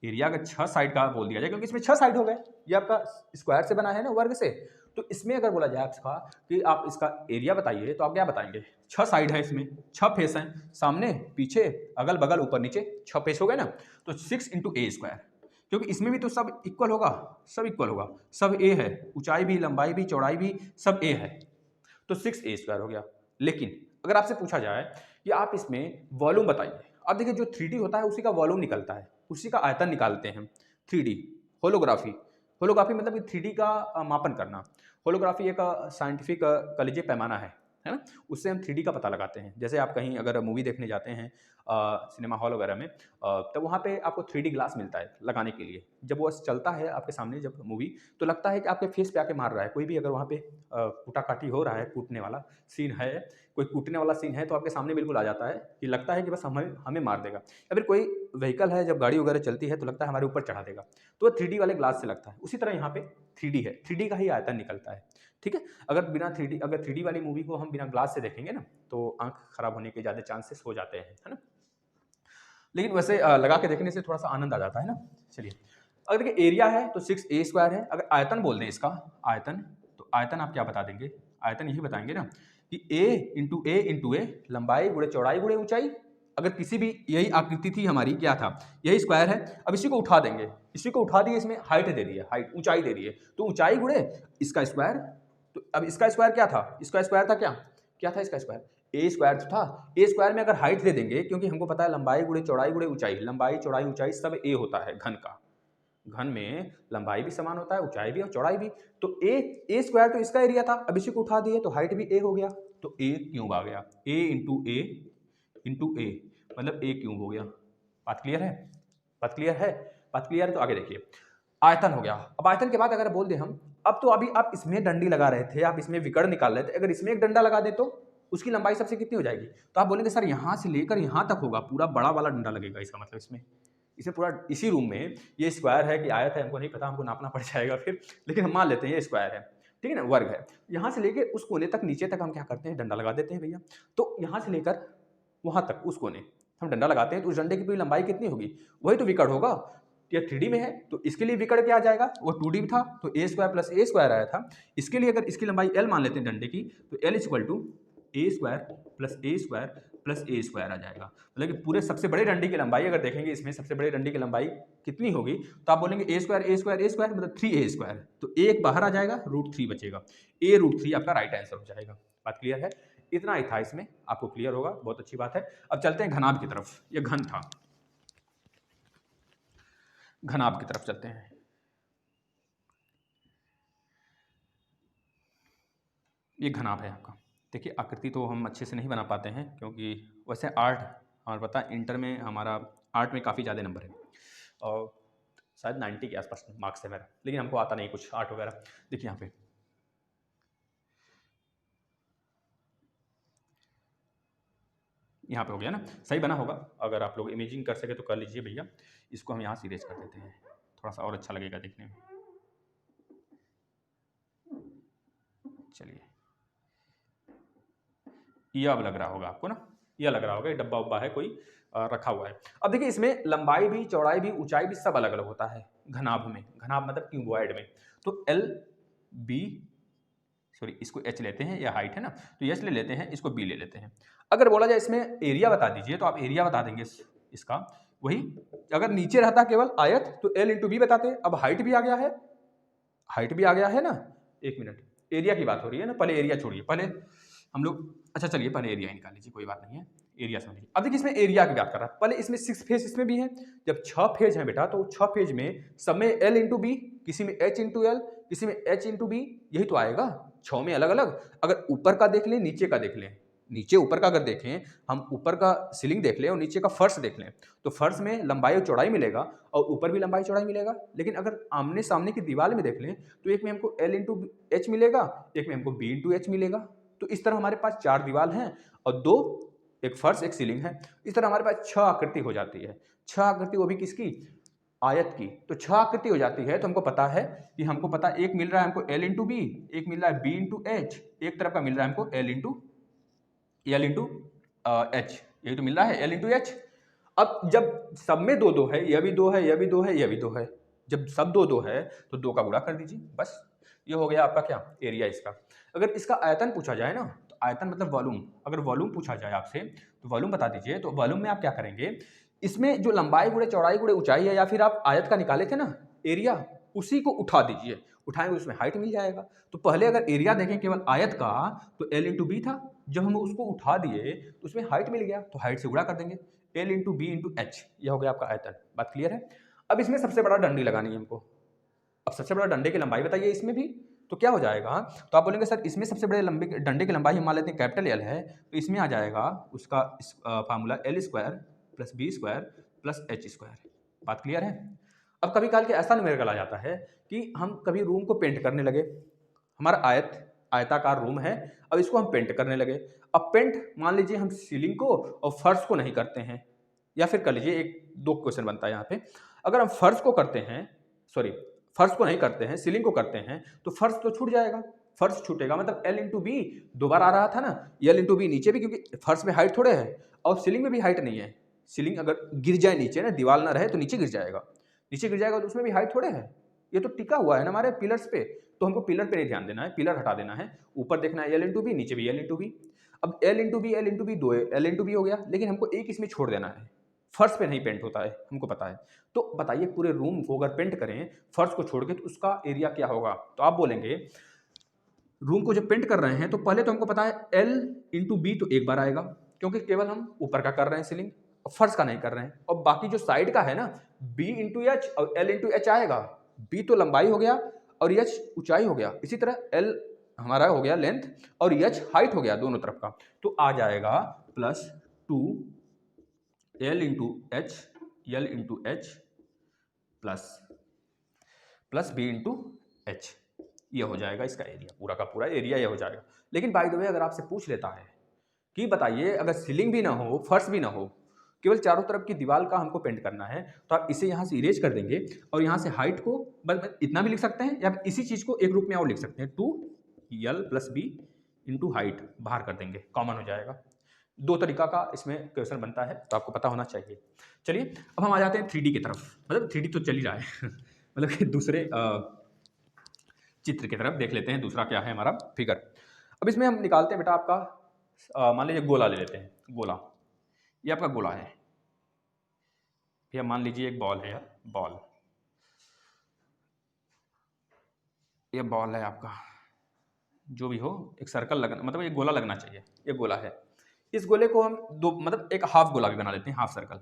एरिया अगर 6 साइड का बोल दिया जाए, क्योंकि इसमें 6 साइड हो गए, ये आपका स्क्वायर से बना है ना, वर्ग से, तो इसमें अगर बोला जाए आपका कि आप इसका एरिया बताइए, तो आप क्या बताएंगे, 6 साइड है, इसमें 6 फेस हैं, सामने पीछे अगल बगल ऊपर नीचे 6 फेस हो गए ना, तो 6 इंटू ए स्क्वायर, क्योंकि इसमें भी तो सब इक्वल होगा, सब इक्वल होगा, सब ए है, ऊंचाई भी लंबाई भी चौड़ाई भी सब ए है, तो 6 ए स्क्वायर हो गया। लेकिन अगर आपसे पूछा जाए कि आप इसमें वॉल्यूम बताइए, अब देखिए जो 3D होता है उसी का वॉल्यूम निकलता है, उसी का आयतन निकालते हैं। 3D होलोग्राफी, होलोग्राफी मतलब कि 3D का मापन करना। होलोग्राफी एक साइंटिफिक कह लीजिए पैमाना है, है ना, उससे हम 3D का पता लगाते हैं। जैसे आप कहीं अगर मूवी देखने जाते हैं सिनेमा हॉल वगैरह में, तब वहाँ पे आपको 3D ग्लास मिलता है लगाने के लिए। जब वो चलता है आपके सामने जब मूवी, तो लगता है कि आपके फेस पे आके मार रहा है। कोई भी अगर वहाँ पे कूटा-काटी हो रहा है, कूटने वाला सीन है, कोई कूटने वाला सीन है, तो आपके सामने बिल्कुल आ जाता है कि लगता है कि बस हमें हमें मार देगा। या फिर कोई व्हीकल है, जब गाड़ी वगैरह चलती है, तो लगता है हमारे ऊपर चढ़ा देगा। तो वो 3D वाले ग्लास से लगता है। उसी तरह यहाँ पे 3D है, 3D का ही आयतन निकलता है। ठीक है? अगर 3D वाली मूवी को हम बिना ग्लास से देखेंगे ना, तो आँख खराब होने के ज़्यादा चांसेस हो जाते हैं, है ना? लेकिन वैसे लगा के देखने से थोड़ा-सा आनंद आ जाता है ना? चलिए, अगर देखिए एरिया है तो 6a² है। अगर आयतन बोल दें इसका, आयतन, तो आयतन आप क्या बता देंगे? आयतन यही बताएँगे ना कि a लंबाई गुणे चौड़ाई गुणे ऊँचाई। अगर किसी भी यही आकृति थी हमारी, क्या था? यही स्क्वायर है। अब इसी को उठा देंगे, इसी को उठा दिए, इसमें हाइट दे दी है, हाइट ऊँचाई दे दी है, तो ऊँचाई गुणे इसका स्क्वायर। तो अब इसका स्क्वायर क्या था? इसका स्क्वायर था क्या? क्या था इसका स्क्वायर? ए स्क्वायर तो था। ए स्क्वायर में अगर हाइट दे देंगे, क्योंकि हमको पता है लंबाई गुणे चौड़ाई गुणे ऊंचाई, लंबाई चौड़ाई ऊंचाई सब ए होता है घन का। घन में लंबाई भी समान होता है, ऊंचाई भी और चौड़ाई भी। तो ए स्क्वायर तो इसका एरिया था, अब इसी को उठा दिए तो हाइट भी ए हो गया, तो ए क्यूब आ गया। ए मतलब ए क्यूब हो गया। बात क्लियर है? बात क्लियर है? बात क्लियर है तो आगे देखिए, आयतन हो गया। अब आयतन के बाद अगर बोल दें हम, अब तो अभी आप इसमें डंडी लगा रहे थे, आप इसमें विकर्ण निकाल रहे थे, अगर इसमें एक डंडा लगा दे तो उसकी लंबाई सबसे कितनी हो जाएगी? तो आप बोलेंगे सर यहाँ से लेकर यहाँ तक होगा, पूरा बड़ा वाला डंडा लगेगा, इसका मतलब इसमें पूरा इसी रूम में ये स्क्वायर है कि आयत है हमको नहीं पता, हमको नापना पड़ जाएगा फिर, लेकिन हम मान लेते हैं ये स्क्वायर है, ठीक है ना, वर्ग है। यहाँ से लेकर उस कोने तक, नीचे तक हम क्या करते हैं? डंडा लगा देते हैं भैया। तो यहाँ से लेकर वहाँ तक उस कोने हम डंडा लगाते हैं, तो उस डंडे की पूरी लंबाई कितनी होगी? वही तो विकर्ण होगा। ये 3D में है तो इसके लिए विकर्ण क्या आ जाएगा? वो 2D था तो ए स्क्वायर प्लस ए स्क्वायर आया था। इसके लिए अगर इसकी लंबाई L मान लेते हैं डंडे की, तो L equal to A square plus A square plus A square आ जाएगा। मतलब कि पूरे सबसे बड़े डंडे की लंबाई अगर देखेंगे, इसमें सबसे बड़े डंडे की लंबाई कितनी होगी, तो आप बोलेंगे ए स्क्वायर मतलब 3a स्क्वायर। तो ए एक बाहर आ जाएगा, √3 बचेगा। a√3 आपका राइट आंसर हो जाएगा। बात क्लियर है? इतना ही था इसमें, आपको क्लियर होगा, बहुत अच्छी बात है। अब चलते हैं घनाभ की तरफ। ये घन था, घनाभ की तरफ चलते हैं। ये घनाभ है आपका। देखिए आकृति तो हम अच्छे से नहीं बना पाते हैं, क्योंकि वैसे आर्ट हमारा पता है, इंटर में हमारा आर्ट में काफ़ी ज़्यादा नंबर है और शायद 90 के आसपास मार्क्स है मेरा, लेकिन हमको आता नहीं कुछ आर्ट वगैरह। देखिए यहाँ पे हो गया ना, सही बना होगा। अगर आप लोग इमेजिंग कर सके तो कर लीजिए भैया। इसको हम यहाँ से इरेज कर देते हैं, थोड़ा सा और अच्छा लगेगा देखने में। चलिए, ये अब लग रहा होगा आपको ना, ये लग रहा होगा ये डब्बा उब्बा है कोई रखा हुआ है। अब देखिए इसमें लंबाई भी, चौड़ाई भी, ऊंचाई भी सब अलग अलग होता है घनाभ में। घनाभ मतलब क्यूबॉइड में। तो एल बी, सॉरी इसको एच लेते हैं, या हाइट है ना, तो एच ले लेते हैं, इसको बी ले लेते हैं। अगर बोला जाए इसमें एरिया बता दीजिए, तो आप एरिया बता देंगे इसका। वही अगर नीचे रहता केवल आयत तो एल इंटू बी बताते। अब हाइट भी आ गया है, हाइट भी आ गया है ना। एक मिनट, एरिया की बात हो रही है ना, पहले एरिया छोड़िए, पहले हम लोग, अच्छा चलिए पहले एरिया ही निकाल लीजिए, कोई बात नहीं है, एरिया समझिए। अब देखिए इसमें एरिया की बात कर रहा है, पहले इसमें 6 फेज इसमें भी है। जब 6 फेज है बेटा, तो 6 फेज में सब में एल इंटू बी, किसी में एच इंटू एल, किसी में एच इंटू बी, यही तो आएगा 6 में अलग अलग। अगर ऊपर का देख लें, नीचे का देख लें, नीचे ऊपर का अगर देखें, हम ऊपर का सीलिंग देख लें और नीचे का फर्श देख लें, तो फर्श में लंबाई और चौड़ाई मिलेगा और ऊपर भी लंबाई चौड़ाई मिलेगा। लेकिन अगर आमने सामने की दीवार में देख लें, तो एक में हमको एल इंटू एच मिलेगा, एक में हमको बी इंटू एच मिलेगा। तो इस तरह हमारे पास 4 दीवार हैं और 2, एक फर्श एक सीलिंग है। इस तरह हमारे पास 6 आकृति हो जाती है। 6 आकृति, वो भी किसकी? आयत की। तो 6 आकृति हो जाती है, तो हमको पता है कि हमको पता, एक मिल रहा है हमको एल इंटू बी, एक मिल रहा है बी इंटू एच, एक तरफ का मिल रहा है हमको एल इंटू एच, यही तो मिल रहा है, एल इंटू एच। अब जब सब में 2 2 है, यह भी 2 है, यह भी 2 है, यह भी 2 है, जब सब 2 2 है तो 2 का गुणा कर दीजिए, बस ये हो गया आपका क्या? एरिया इसका। अगर इसका आयतन पूछा जाए ना, तो आयतन मतलब वॉल्यूम, अगर वॉल्यूम पूछा जाए आपसे तो वॉल्यूम बता दीजिए। तो वॉल्यूम में आप क्या करेंगे, इसमें जो लंबाई गुणे चौड़ाई गुणे ऊंचाई है, या फिर आप आयत का निकाले थे ना एरिया, उसी को उठा दीजिए, उठाएंगे उसमें हाइट मिल जाएगा। तो पहले अगर एरिया देखें केवल आयत का, तो एल इंटू बी था, जब हम उसको उठा दिए तो उसमें हाइट मिल गया, तो हाइट से गुणा कर देंगे, L into B into H, यह हो गया आपका आयतन। बात क्लियर है? अब इसमें सबसे बड़ा डंडी लगानी है हमको। अब सबसे बड़ा डंडे की लंबाई बताइए इसमें भी, तो क्या हो जाएगा, तो आप बोलेंगे सर इसमें सबसे बड़े लंबे डंडे की लंबाई हम मान लेते हैं कैपिटल एल है, तो इसमें आ जाएगा उसका formula L square plus B square plus H square. बात क्लियर है। अब कभी काल के ऐसा न्यूमेरिकल आ जाता है कि हम कभी रूम को पेंट करने लगे, हमारा आयताकार रूम है, अब इसको हम पेंट करने लगे। अब पेंट मान लीजिए हम सीलिंग को और फर्श को नहीं करते हैं, या फिर कर लीजिए एक दो क्वेश्चन बनता है यहाँ पे, अगर हम फर्श को करते हैं, सॉरी फर्श को नहीं करते हैं, सीलिंग को करते हैं, तो फर्श तो छूट जाएगा, फर्श छूटेगा मतलब एल इंटू बी दो बार आ रहा था ना, एल इंटू बी नीचे भी, क्योंकि फर्श में हाइट थोड़े है और सीलिंग में भी हाइट नहीं है। सीलिंग अगर गिर जाए नीचे ना, दीवार ना रहे तो नीचे गिर जाएगा, नीचे गिर जाएगा तो उसमें भी हाइट थोड़े है, ये तो टिका हुआ है ना हमारे पिलर्स पे, तो हमको पिलर पे नहीं ध्यान देना है, पिलर हटा देना है, ऊपर देखना है एल इंटू बी, नीचे भी एल इंटू बी। अब एल इंटू बी दो एल इंटू बी हो गया, लेकिन हमको एक इसमें छोड़ देना है, फर्श पे नहीं पेंट होता है हमको पता है। तो बताइए पूरे रूम को अगर पेंट करें फर्श को छोड़ के तो उसका एरिया क्या होगा, तो आप बोलेंगे रूम को जब पेंट कर रहे हैं तो पहले तो हमको पता है एल इंटू बी तो एक बार आएगा, क्योंकि केवल हम ऊपर का कर रहे हैं सीलिंग, फर्श का नहीं कर रहे हैं। और बाकी जो साइड का है ना, बी इंटू एच और एल इंटू एच आएगा, बी तो लंबाई हो गया और एच ऊंचाई हो गया, इसी तरह एल हमारा हो गया लेंथ और एच हाइट हो गया दोनों तरफ का, तो आ जाएगा plus 2 L into H plus B into H, ये हो जाएगा इसका एरिया, पूरा का पूरा एरिया ये हो जाएगा। लेकिन बाय द वे अगर आपसे पूछ लेता है कि बताइए अगर सीलिंग भी ना हो फर्श भी ना हो, केवल चारों तरफ की दीवार का हमको पेंट करना है, तो आप इसे यहाँ से इरेज कर देंगे और यहाँ से हाइट को बस इतना भी लिख सकते हैं, या इसी चीज़ को एक रूप में और लिख सकते हैं 2l plus B into height बाहर कर देंगे, कॉमन हो जाएगा। दो तरीका का इसमें क्वेश्चन बनता है, तो आपको पता होना चाहिए। चलिए अब हम आ जाते हैं 3D की तरफ, मतलब 3D तो चल ही रहा है मतलब कि दूसरे चित्र की तरफ देख लेते हैं, दूसरा क्या है हमारा फिगर। अब इसमें हम निकालते हैं बेटा आपका मान लीजिए गोला ले लेते हैं, गोला, ये आपका गोला है भैया, मान लीजिए एक बॉल है यार, बॉल, ये बॉल है आपका, जो भी हो एक सर्कल लगना, मतलब ये गोला लगना चाहिए, ये गोला है, इस गोले को हम दो मतलब एक हाफ गोला भी बना लेते हैं, हाफ सर्कल,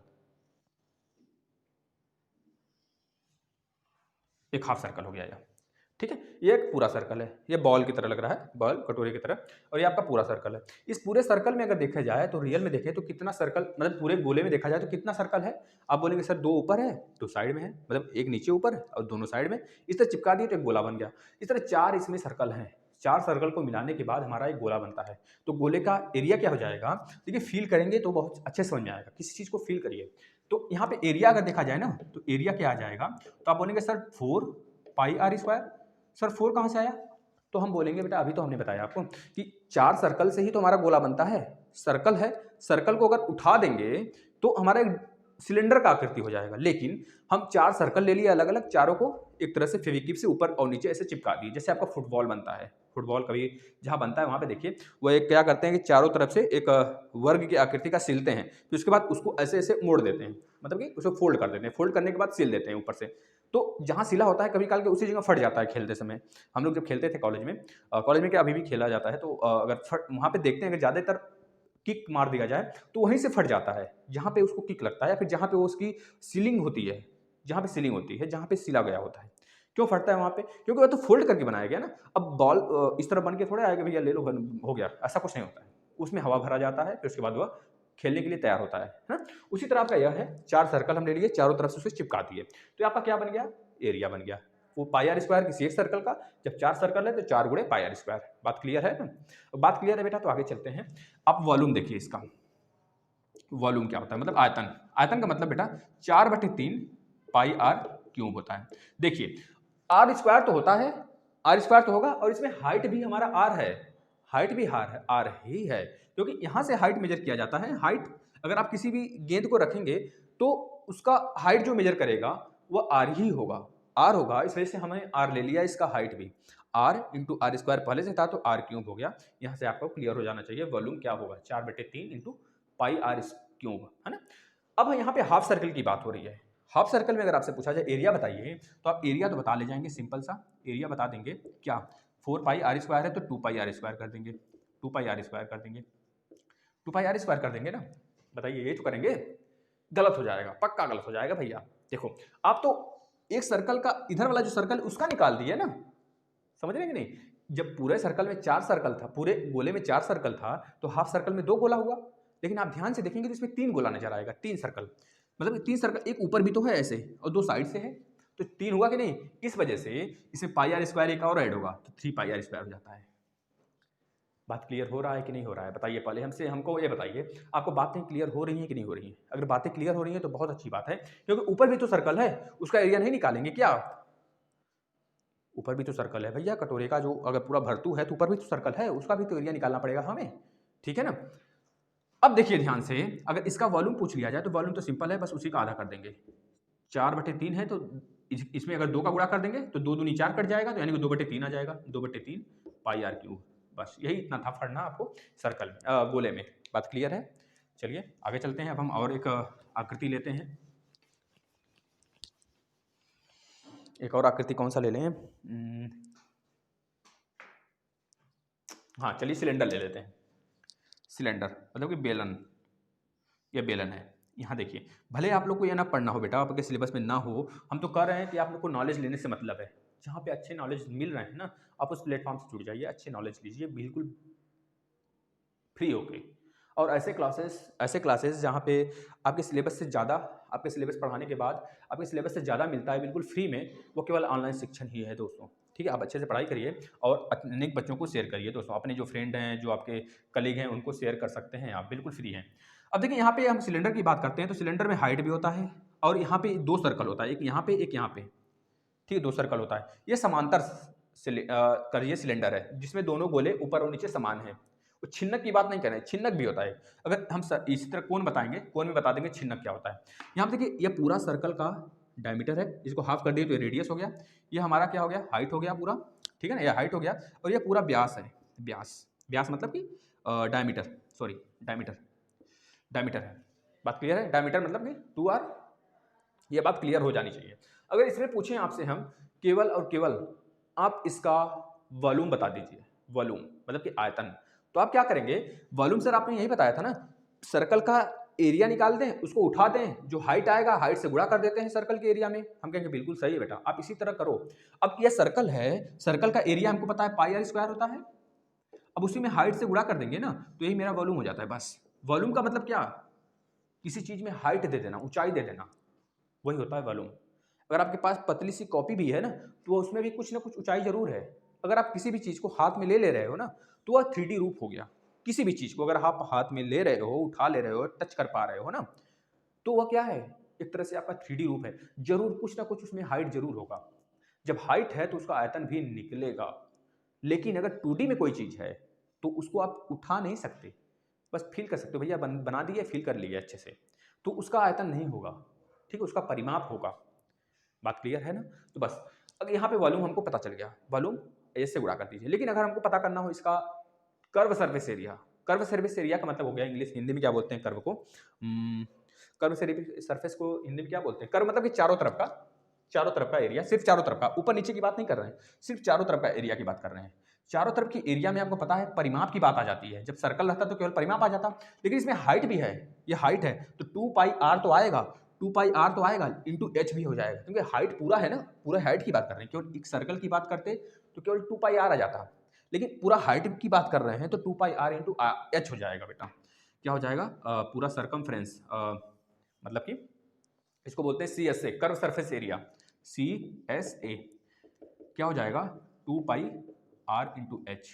एक हाफ सर्कल हो गया ये, ठीक है। ये एक पूरा सर्कल है, ये बॉल की तरह लग रहा है, बॉल कटोरी की तरह, और ये आपका पूरा सर्कल है। इस पूरे सर्कल में अगर देखा जाए तो रियल में देखें तो कितना सर्कल, मतलब पूरे गोले में देखा जाए तो कितना सर्कल है, आप बोलेंगे सर दो ऊपर है दो साइड में है, मतलब एक नीचे ऊपर है और दोनों साइड में, इस तरह चिपका दिए तो एक गोला बन गया। इस तरह चार इसमें सर्कल हैं, चार सर्कल को मिलाने के बाद हमारा एक गोला बनता है। तो गोले का एरिया क्या हो जाएगा, देखिए फील करेंगे तो बहुत अच्छे समझ में आएगा, किसी चीज़ को फील करिए। तो यहाँ पे एरिया अगर देखा जाए ना, तो एरिया क्या आ जाएगा, तो आप बोलेंगे sir 4 pi are square, sir 4 कहाँ से आया, तो हम बोलेंगे बेटा अभी तो हमने बताया आपको कि चार सर्कल से ही तो हमारा गोला बनता है, सर्कल है, सर्कल को अगर उठा देंगे तो हमारा एक सिलेंडर का आकृति हो जाएगा, लेकिन हम चार सर्कल ले लिए अलग अलग, चारों को एक तरह से फेविक्विक से ऊपर और नीचे ऐसे चिपका दिए, जैसे आपका फुटबॉल बनता है, फुटबॉल कभी जहाँ बनता है वहाँ पे देखिए वो एक क्या करते हैं कि चारों तरफ से एक वर्ग की आकृति का सिलते हैं, फिर उसके बाद उसको ऐसे ऐसे मोड़ देते हैं, मतलब कि उसको फोल्ड कर देते हैं, फोल्ड करने के बाद सिल देते हैं ऊपर से, तो जहाँ सिला होता है कभी काल के उसी जगह फट जाता है खेलते समय। हम लोग जब खेलते थे कॉलेज में क्या अभी भी खेला जाता है, तो अगर फट वहाँ पे देखते हैं अगर ज़्यादातर किक मार दिया जाए तो वहीं से फट जाता है, जहाँ पे उसको किक लगता है या फिर जहाँ पे वो उसकी सीलिंग होती है, जहाँ पे सीलिंग होती है, जहाँ पे सिला गया होता है। क्यों फटता है वहाँ पे, क्योंकि वो तो फोल्ड करके बनाया गया ना। अब बॉल इस तरह बन के थोड़ा आएगा भैया ले लो हो गया, ऐसा कुछ नहीं होता है, उसमें हवा भरा जाता है, फिर उसके बाद वह खेलने के लिए तैयार होता है ना। उसी तरह आपका यह है, चार सर्कल हम ले लिए, चारों तरफ से उसे चिपका दिए, तो आपका क्या बन गया, एरिया बन गया। वो पाई आर स्क्वायर किसी एक सर्कल का, जब चार सर्कल है तो 4 गुणे पाई आर स्क्वायर। बात क्लियर है ना, बात क्लियर है बेटा, तो आगे चलते हैं। आप वॉल्यूम देखिए इसका, वॉल्यूम क्या होता है, मतलब आयतन, आयतन का मतलब बेटा 4/3 पाई आर क्यूब होता है। देखिए आर स्क्वायर तो होता है, आर स्क्वायर तो होगा, और इसमें हाइट भी हमारा आर है, हाइट भी आर ही है, क्योंकि यहां से हाइट मेजर किया जाता है। हाइट अगर आप किसी भी गेंद को रखेंगे तो उसका हाइट जो मेजर करेगा वो आर ही होगा, आर होगा, इस वजह से हमने आर ले लिया, इसका हाइट भी आर इंटू आर स्क्वायर पहले से था तो आर क्यूब हो गया। यहाँ से आपको क्लियर हो जाना चाहिए वॉल्यूम क्या होगा, 4/3 इंटू पाई आर क्यूब, है ना। अब यहाँ पे हाफ सर्कल की बात हो रही है। हाफ सर्कल में अगर आपसे पूछा जाए एरिया बताइए, तो आप एरिया तो बता ले जाएंगे, सिंपल सा एरिया बता देंगे क्या, 4 पाई आर स्क्वायर है तो 2 पाई आर स्क्वायर कर देंगे, 2 पाई आर स्क्वायर कर देंगे, 2 पाई आर स्क्वायर कर देंगे ना। बताइए ये तो करेंगे, गलत हो जाएगा, पक्का गलत हो जाएगा भैया। देखो आप तो एक सर्कल का इधर वाला जो सर्कल उसका निकाल दिए ना, समझ रहे हैं कि नहीं? जब पूरे सर्कल में 4 सर्कल था, पूरे गोले में 4 सर्कल था, तो हाफ सर्कल में 2 गोला हुआ। लेकिन आप ध्यान से देखेंगे तो इसमें 3 गोला नजर आएगा, 3 सर्कल। मतलब 3 सर्कल, एक ऊपर भी तो है ऐसे और 2 साइड से है, तो 3 हुआ कि नहीं? इस वजह से इसमें पाई आर स्क्वायर एक और ऐड होगा, तो 3 पाई आर स्क्वायर हो जाता है। बात क्लियर हो रहा है कि नहीं हो रहा है? बताइए पहले हमको ये बताइए, आपको बातें क्लियर हो रही हैं कि नहीं हो रही हैं? अगर बातें क्लियर हो रही हैं तो बहुत अच्छी बात है, क्योंकि ऊपर भी तो सर्कल है, उसका एरिया नहीं निकालेंगे क्या? ऊपर भी तो सर्कल है भैया, कटोरे का जो अगर पूरा भरतू है तो ऊपर भी तो सर्कल है, उसका भी तो एरिया निकालना पड़ेगा हमें, ठीक है ना? अब देखिए ध्यान से, अगर इसका वॉल्यूम पूछ लिया जाए तो वॉल्यूम तो सिंपल है, बस उसी का आधा कर देंगे। 4/3 है तो इसमें अगर 2 का गुणा कर देंगे तो 2 दूनी 4 कट जाएगा, तो यानी कि 2/3 आ जाएगा, 2/3 पाई आर क्यूब। बस यही इतना था पढ़ना आपको सर्कल में, गोले में। बात क्लियर है? चलिए आगे चलते हैं। अब हम और एक आकृति लेते हैं। एक और आकृति कौन सा ले लें? हाँ चलिए सिलेंडर ले लेते हैं। सिलेंडर मतलब कि बेलन, यह बेलन है। यहाँ देखिए, भले आप लोग को यह ना पढ़ना हो बेटा, आपके सिलेबस में ना हो, हम तो कह रहे हैं कि आप लोग को नॉलेज लेने से मतलब है। जहाँ पे अच्छे नॉलेज मिल रहे हैं ना, आप उस प्लेटफॉर्म से जुड़ जाइए, अच्छे नॉलेज लीजिए बिल्कुल फ्री होके। और ऐसे क्लासेस जहाँ पे आपके सिलेबस से ज़्यादा, आपके सिलेबस पढ़ाने के बाद आपके सिलेबस से ज़्यादा मिलता है बिल्कुल फ्री में, वो केवल ऑनलाइन शिक्षण ही है दोस्तों। ठीक है, आप अच्छे से पढ़ाई करिए और अनेक बच्चों को शेयर करिए दोस्तों। अपने जो फ्रेंड हैं, जो आपके कलीग हैं, उनको शेयर कर सकते हैं आप, बिल्कुल फ्री हैं। अब देखिए यहाँ पे हम सिलेंडर की बात करते हैं, तो सिलेंडर में हाइट भी होता है और यहाँ पे 2 सर्कल होता है, एक यहाँ पे एक यहाँ पे, ठीक है, 2 सर्कल होता है। ये समांतर करिए सिलेंडर है, जिसमें दोनों गोले ऊपर और नीचे समान है। वो छिन्नक की बात नहीं कर रहे हैं, छिन्नक भी होता है। अगर हम इसी तरह कोण बताएंगे, कोण में बता देंगे छिन्नक क्या होता है। यहाँ पे देखिए, ये पूरा सर्कल का डायमीटर है, इसको हाफ कर दिए तो ये रेडियस हो गया, ये हमारा क्या हो गया, हाइट हो गया पूरा, ठीक है ना, ये हाइट हो गया। और ये पूरा व्यास है, व्यास, व्यास मतलब कि डायमीटर, सॉरी डायमीटर, डायमीटर है। बात क्लियर है? डायमीटर मतलब कि 2r, ये बात क्लियर हो जानी चाहिए। अगर इसमें पूछें आपसे हम, केवल और केवल आप इसका वॉल्यूम बता दीजिए, वॉल्यूम मतलब कि आयतन, तो आप क्या करेंगे? वॉल्यूम सर आपने यही बताया था ना, सर्कल का एरिया निकाल दें, उसको उठा दें, जो हाइट आएगा हाइट से गुणा कर देते हैं सर्कल के एरिया में। हम कहेंगे बिल्कुल सही है बेटा, आप इसी तरह करो। अब ये सर्कल है, सर्कल का एरिया हमको पता है पाई आर स्क्वायर होता है, अब उसी में हाइट से गुणा कर देंगे ना, तो यही मेरा वॉल्यूम हो जाता है। बस वॉल्यूम का मतलब क्या? किसी चीज में हाइट दे देना, ऊंचाई दे देना, वही होता है वॉल्यूम। अगर आपके पास पतली सी कॉपी भी है ना, तो उसमें भी कुछ ना कुछ ऊंचाई जरूर है। अगर आप किसी भी चीज को हाथ में ले रहे हो ना, तो वह 3D रूप हो गया। किसी भी चीज को अगर आप हाथ में ले रहे हो, उठा ले रहे हो, टच कर पा रहे हो ना, तो वह क्या है? एक तरह से आपका 3D रूप है। जरूर कुछ ना कुछ उसमें हाइट जरूर होगा। जब हाइट है तो उसका आयतन भी निकलेगा। लेकिन अगर 2D में कोई चीज है तो उसको आप उठा नहीं सकते, बस फील कर सकते हो, भैया बना दिए, फील कर लिए अच्छे से, तो उसका आयतन नहीं होगा, ठीक है, उसका परिमाप होगा। बात क्लियर है ना? तो बस अगर यहाँ पे वॉल्यूम हमको पता चल गया, वॉल्यूम एस से गुणा कर दीजिए। लेकिन अगर हमको पता करना हो इसका curve surface area, curve surface area का मतलब हो गया, इंग्लिश हिंदी में क्या बोलते हैं कर्व को, कर्व सर्फेस को हिंदी में क्या बोलते हैं? कर्व मतलब कि चारों तरफ का, चारों तरफ का एरिया, सिर्फ चारों तरफ का, ऊपर नीचे की बात नहीं कर रहे हैं, सिर्फ चारों तरफ का एरिया की बात कर रहे हैं। चारों तरफ की एरिया में आपको पता है परिमाप की बात आ जाती है। जब सर्कल रहता तो केवल परिमाप आ जाता, लेकिन इसमें हाइट भी है, ये हाइट है तो 2 पाई आर तो आएगा, 2 पाई आर तो आएगा, इंटू एच भी हो जाएगा, क्योंकि हाइट पूरा है ना, पूरा हाइट की बात कर रहे हैं। केवल एक सर्कल की बात करते तो केवल 2 पाई आर आ जाता, लेकिन पूरा हाइट की बात कर रहे हैं तो 2 पाई आर इंटू एच हो जाएगा बेटा। क्या हो जाएगा? पूरा सरकमफ्रेंस, मतलब कि इसको बोलते हैं C S A, curve surface area, C S A क्या हो जाएगा? 2 पाई आर इंटू एच,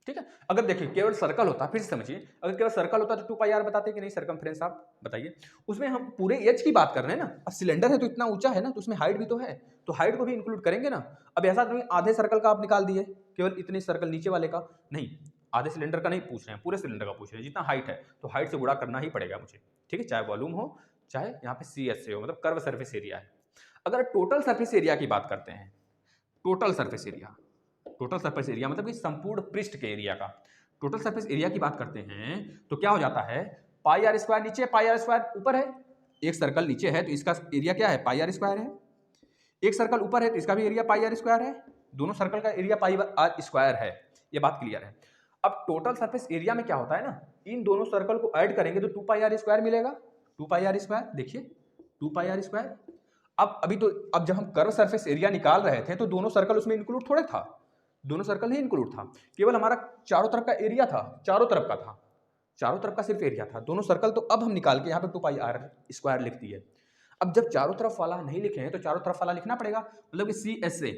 ठीक है। अगर देखिए केवल सर्कल होता, फिर से समझिए, अगर केवल सर्कल होता तो 2 पाई आर बताते कि नहीं सरकमफ्रेंस, आप बताइए। उसमें हम पूरे एच की बात कर रहे हैं ना, अब सिलेंडर है तो इतना ऊंचा है ना, तो उसमें हाइट भी तो है, तो हाइट को भी इंक्लूड करेंगे ना। अब ऐसा नहीं आधे सर्कल का आप निकाल दिए, केवल इतने सर्कल नीचे वाले का नहीं, आधे सिलेंडर का नहीं पूछ रहे हैं, पूरे सिलेंडर का पूछ रहे हैं। जितना हाइट है तो हाइट से गुणा करना ही पड़ेगा मुझे, ठीक है, चाहे वॉल्यूम हो चाहे यहाँ पे सी एस से हो, मतलब कर्व सर्फेस एरिया है। अगर टोटल सर्फेस एरिया की बात करते हैं, total surface area, total surface area मतलब कि संपूर्ण पृष्ठ के एरिया का, टोटल सरफेस एरिया की बात करते हैं तो क्या हो जाता है? पाई आर स्क्वायर नीचे, पाई आर स्क्वायर ऊपर है। एक सर्कल नीचे है तो इसका एरिया क्या है? पाई आर स्क्वायर है। एक सर्कल ऊपर है तो इसका भी एरिया पाई आर स्क्वायर है। दोनों सर्कल का एरिया पाई आर स्क्वायर है, ये बात क्लियर है। अब टोटल सरफेस एरिया में क्या होता है ना, इन दोनों सर्कल को ऐड करेंगे तो 2 पाई आर स्क्वायर मिलेगा, 2 पाई आर स्क्वायर, देखिए 2 पाई आर स्क्वायर। अब अभी तो, अब जब हम कर्व सरफेस एरिया निकाल रहे थे तो दोनों सर्कल उसमें इंक्लूड थोड़े था, दोनों सर्कल ही इंक्लूड था, केवल हमारा चारों तरफ का एरिया था, चारों तरफ का था, चारों तरफ का सिर्फ एरिया था, दोनों सर्कल तो अब हम निकाल के यहाँ पे 2πr² लिख दिए। अब जब चारों तरफ वाला नहीं लिखे हैं तो चारों तरफ वाला लिखना पड़ेगा, मतलब कि CSA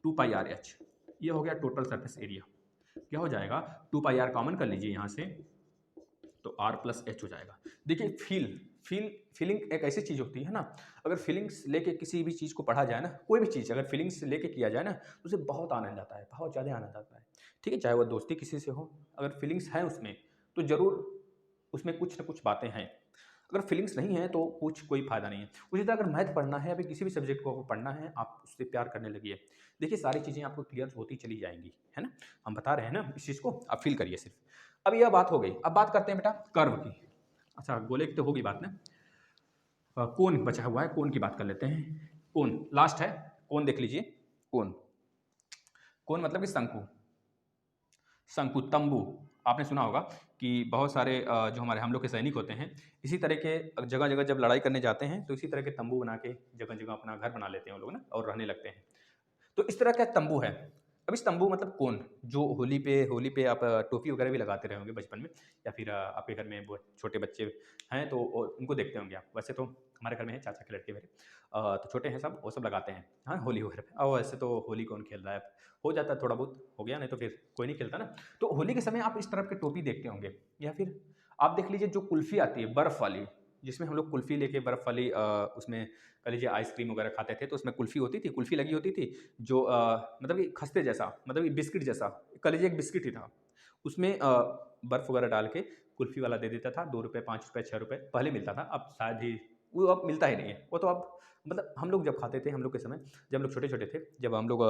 2πrh, ये हो गया टोटल सरफेस एरिया। क्या हो जाएगा, 2πr कॉमन कर लीजिए यहाँ से, तो r+h हो जाएगा। देखिए फीलिंग एक ऐसी चीज़ होती है ना, अगर फीलिंग्स लेके किसी भी चीज़ को पढ़ा जाए ना, कोई भी चीज़ अगर फीलिंग्स लेके किया जाए ना, तो उसे बहुत आनंद आता है, बहुत ज़्यादा आनंद आता है। ठीक है, चाहे वो दोस्ती किसी से हो, अगर फीलिंग्स हैं उसमें तो ज़रूर उसमें कुछ ना कुछ बातें हैं, अगर फीलिंग्स नहीं है तो कोई फ़ायदा नहीं है। उसी तरह अगर मैथ पढ़ना है या फिर किसी भी सब्जेक्ट को पढ़ना है, आप उससे प्यार करने लगिए, देखिए सारी चीज़ें आपको क्लियर होती चली जाएंगी, है ना। हम बता रहे हैं ना इस चीज़ को, आप फील करिए सिर्फ। अब यह बात हो गई, अब बात करते हैं बेटा कर्व की। अच्छा, गोले की तो होगी बात ना, कोन बचा हुआ है, कोन की बात कर लेते हैं। कोन लास्ट है, कोन देख लीजिए। कोन कोन मतलब कि शंकु, शंकु तंबू। आपने सुना होगा कि बहुत सारे जो हमारे हम लोग के सैनिक होते हैं, इसी तरह के जगह जगह जब लड़ाई करने जाते हैं तो इसी तरह के तंबू बना के जगह जगह अपना घर बना लेते हैं वो लोग ना, और रहने लगते हैं। तो इस तरह का तंबू है। अब इस तंबू मतलब कोन, जो होली पे आप टोपी वगैरह भी लगाते रहे होंगे बचपन में, या फिर आपके घर में वो छोटे बच्चे हैं तो उनको देखते होंगे आप। वैसे तो हमारे घर में है चाचा के लड़के मेरे, तो छोटे हैं सब, वो सब लगाते हैं हाँ होली वगैरह पे। और वैसे तो होली कौन खेल रहा है, हो जाता है थोड़ा बहुत हो गया, नहीं तो फिर कोई नहीं खेलता ना। तो होली के समय आप इस तरह की टोपी देखते होंगे, या फिर आप देख लीजिए जो कुल्फ़ी आती है बर्फ़ वाली, जिसमें हम लोग कुल्फ़ी लेके बर्फ़ वाली उसमें कह लीजिए आइसक्रीम वगैरह खाते थे, तो उसमें कुल्फ़ी होती थी, कुल्फ़ी लगी होती थी, जो मतलब कि खस्ते जैसा, मतलब कि बिस्किट जैसा, कह लीजिए एक बिस्किट ही था, उसमें बर्फ़ वगैरह डाल के कुल्फ़ी वाला दे देता था। 2 रुपये, 5 रुपये, 6 रुपये पहले मिलता था, अब शायद ही वो अब मिलता ही नहीं है। वो तो अब मतलब हम लोग जब खाते थे, हम लोग के समय, जब हम लोग छोटे-छोटे थे, जब हम लोग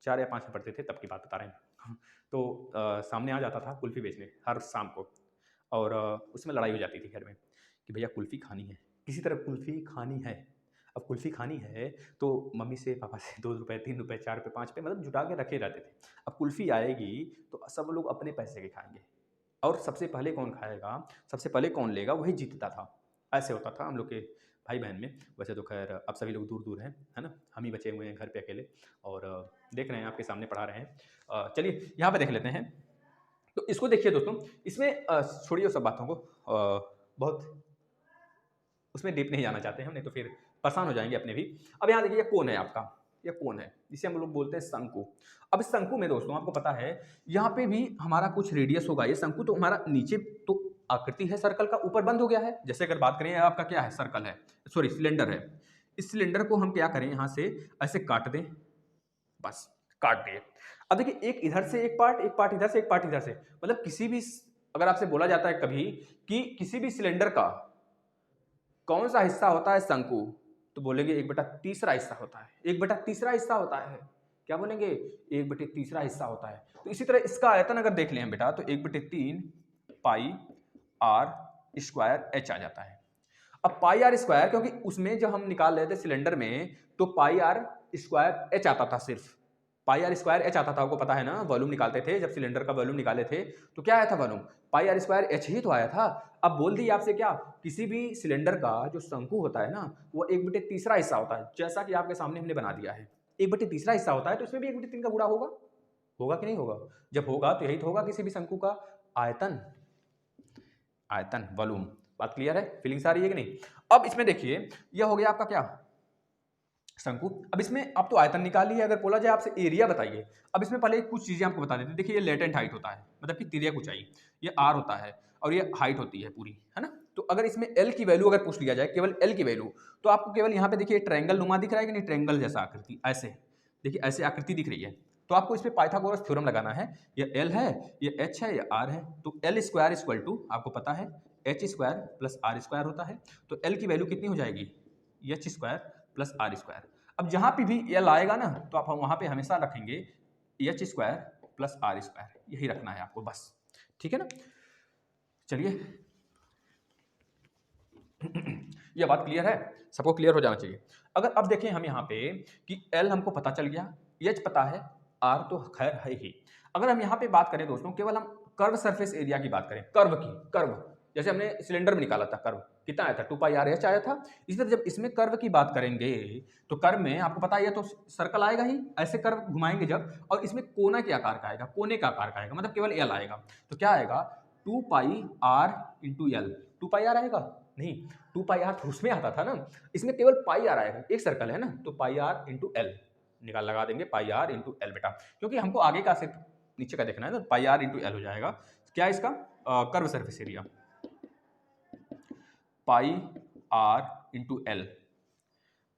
4 या 5 में पढ़ते थे तब की बात बता रहे हैं। तो सामने आ जाता था कुल्फ़ी बेचने हर शाम को, और उसमें लड़ाई हो जाती थी घर में कि भैया कुल्फ़ी खानी है, किसी तरह कुल्फ़ी खानी है। अब कुल्फ़ी खानी है तो मम्मी से पापा से 2 रुपये, 3 रुपये, 4 रुपये, 5 रुपये मतलब जुटा के रखे रहते थे। अब कुल्फ़ी आएगी तो सब लोग अपने पैसे के खाएँगे, और सबसे पहले कौन खाएगा, सबसे पहले कौन लेगा वही जीतता था। ऐसे होता था हम लोग के भाई-बहन में। वैसे तो ख़ैर अब सभी लोग दूर-दूर हैं, है ना? हम ही बचे हुए हैं घर पे अकेले, और देख रहे हैं आपके सामने पढ़ा रहे हैं। चलिए यहाँ पे देख लेते हैं। तो इसको देखिए दोस्तों, इसमें छोड़िए उस सब बातों को, बहुत उसमें डीप नहीं जाना चाहते हैं हम, नहीं तो फिर परेशान हो जाएँगे अपने भी। अब यहाँ देखिए ये कोन है आपका, ये कोन है, जिसे हम लोग बोलते हैं शंकु। अब इस शंकु में दोस्तों आपको पता है, यहाँ पे भी हमारा कुछ रेडियस होगा। ये शंकु तो हमारा नीचे तो आकृति है सर्कल का, ऊपर बंद हो गया है। जैसे अगर बात करें आपका क्या है, सर्कल है, सॉरी सिलेंडर है। इस सिलेंडर को हम क्या करें, यहाँ से ऐसे काट दें, बस काट दिए। अब देखिए एक इधर से एक पार्ट इधर से, एक पार्ट इधर से, मतलब किसी भी अगर आपसे बोला जाता है कभी कि किसी भी सिलेंडर का कौन सा हिस्सा होता है शंकु, तो बोलेंगे 1/3 हिस्सा होता है, 1/3 हिस्सा होता है। क्या बोलेंगे, 1/3 हिस्सा होता है। तो इसी तरह इसका आयतन अगर देख लें बेटा, तो 1/3 पाई आर स्क्वायर एच आ जाता है। अब पाई आर स्क्वायर, क्योंकि उसमें जब हम निकाल रहे थे सिलेंडर में, तो पाई आर स्क्वायर एच आता था, सिर्फ पाई आर स्क्वायर एच आता था। आपको पता है ना, वॉल्यूम निकालते थे जब सिलेंडर का वॉल्यूम निकाले थे, तो क्या आया था volume, pi are square h ही तो आया था। अब बोल दी आपसे क्या, किसी भी सिलेंडर का जो शंकु होता है ना, वो 1/3 हिस्सा होता है, जैसा कि आपके सामने हमने बना दिया है। 1/3 हिस्सा होता है, तो इसमें भी 1/3 का गुणा होगा, होगा कि नहीं होगा। जब होगा तो यही तो होगा किसी भी शंकु का आयतन, आयतन वॉल्यूम। बात क्लियर है, फीलिंग्स आ रही है कि नहीं। अब इसमें देखिए यह हो गया आपका क्या, शंकु। अब इसमें आप तो आयतन निकाल लिए, अगर बोला जाए आपसे एरिया बताइए। अब इसमें पहले कुछ चीजें आपको बता देते हैं। देखिए ये लेटेंट हाइट होता है, मतलब कि तिर्यक ऊंचाई, ये आर होता है, और ये हाइट होती है पूरी, है ना। तो अगर इसमें एल की वैल्यू अगर पूछ लिया जाए, केवल एल की वैल्यू, तो आपको केवल यहाँ पे देखिए ट्रायंगल नुमा दिख रहा है कि नहीं, ट्रायंगल जैसा आकृति, ऐसे देखिए ऐसे आकृति दिख रही है। तो आपको इस पे पाइथागोरस थ्योरम लगाना है। ये एल है, ये एच है, ये आर है। तो एल स्क्वायर इक्वल टू आपको पता है H square plus R square होता है। तो एल की वैल्यू कितनी हो जाएगी, H square plus R square. अब जहां पे भी एल आएगा ना, तो आप वहां पे हमेशा रखेंगे H square plus R square, यही रखना है आपको बस, ठीक है ना। चलिए यह बात क्लियर है, सबको क्लियर हो जाना चाहिए। अगर अब देखें हम यहाँ पे कि एल हमको पता चल गया, एच पता है, आर तो खैर है ही। अगर हम यहाँ पे बात करें दोस्तों, केवल हम कर्व सरफेस एरिया की बात करें, कर्व की, कर्व जैसे हमने सिलेंडर में निकाला था कर्व, कितना आया था 2πr आया था। इसी तरह जब इसमें कर्व की बात करेंगे तो कर्व में आपको पता है तो सर्कल आएगा ही, ऐसे कर्व घुमाएंगे जब, और इसमें कोना के आकार का आएगा, कोने का आकार का आएगा, मतलब केवल एल आएगा। तो क्या आएगा 2πr इंटू एल। 2πr आएगा नहीं, 2πr तो उसमें आता था ना, इसमें केवल πr आएगा, एक सर्कल है ना, तो πr इंटू एल निकाल लगा देंगे, πr इंटू एल बेटा, क्योंकि हमको आगे का सिर्फ नीचे का देखना है तो πr इंटू एल हो जाएगा। क्या इसका curve surface area, πr into L,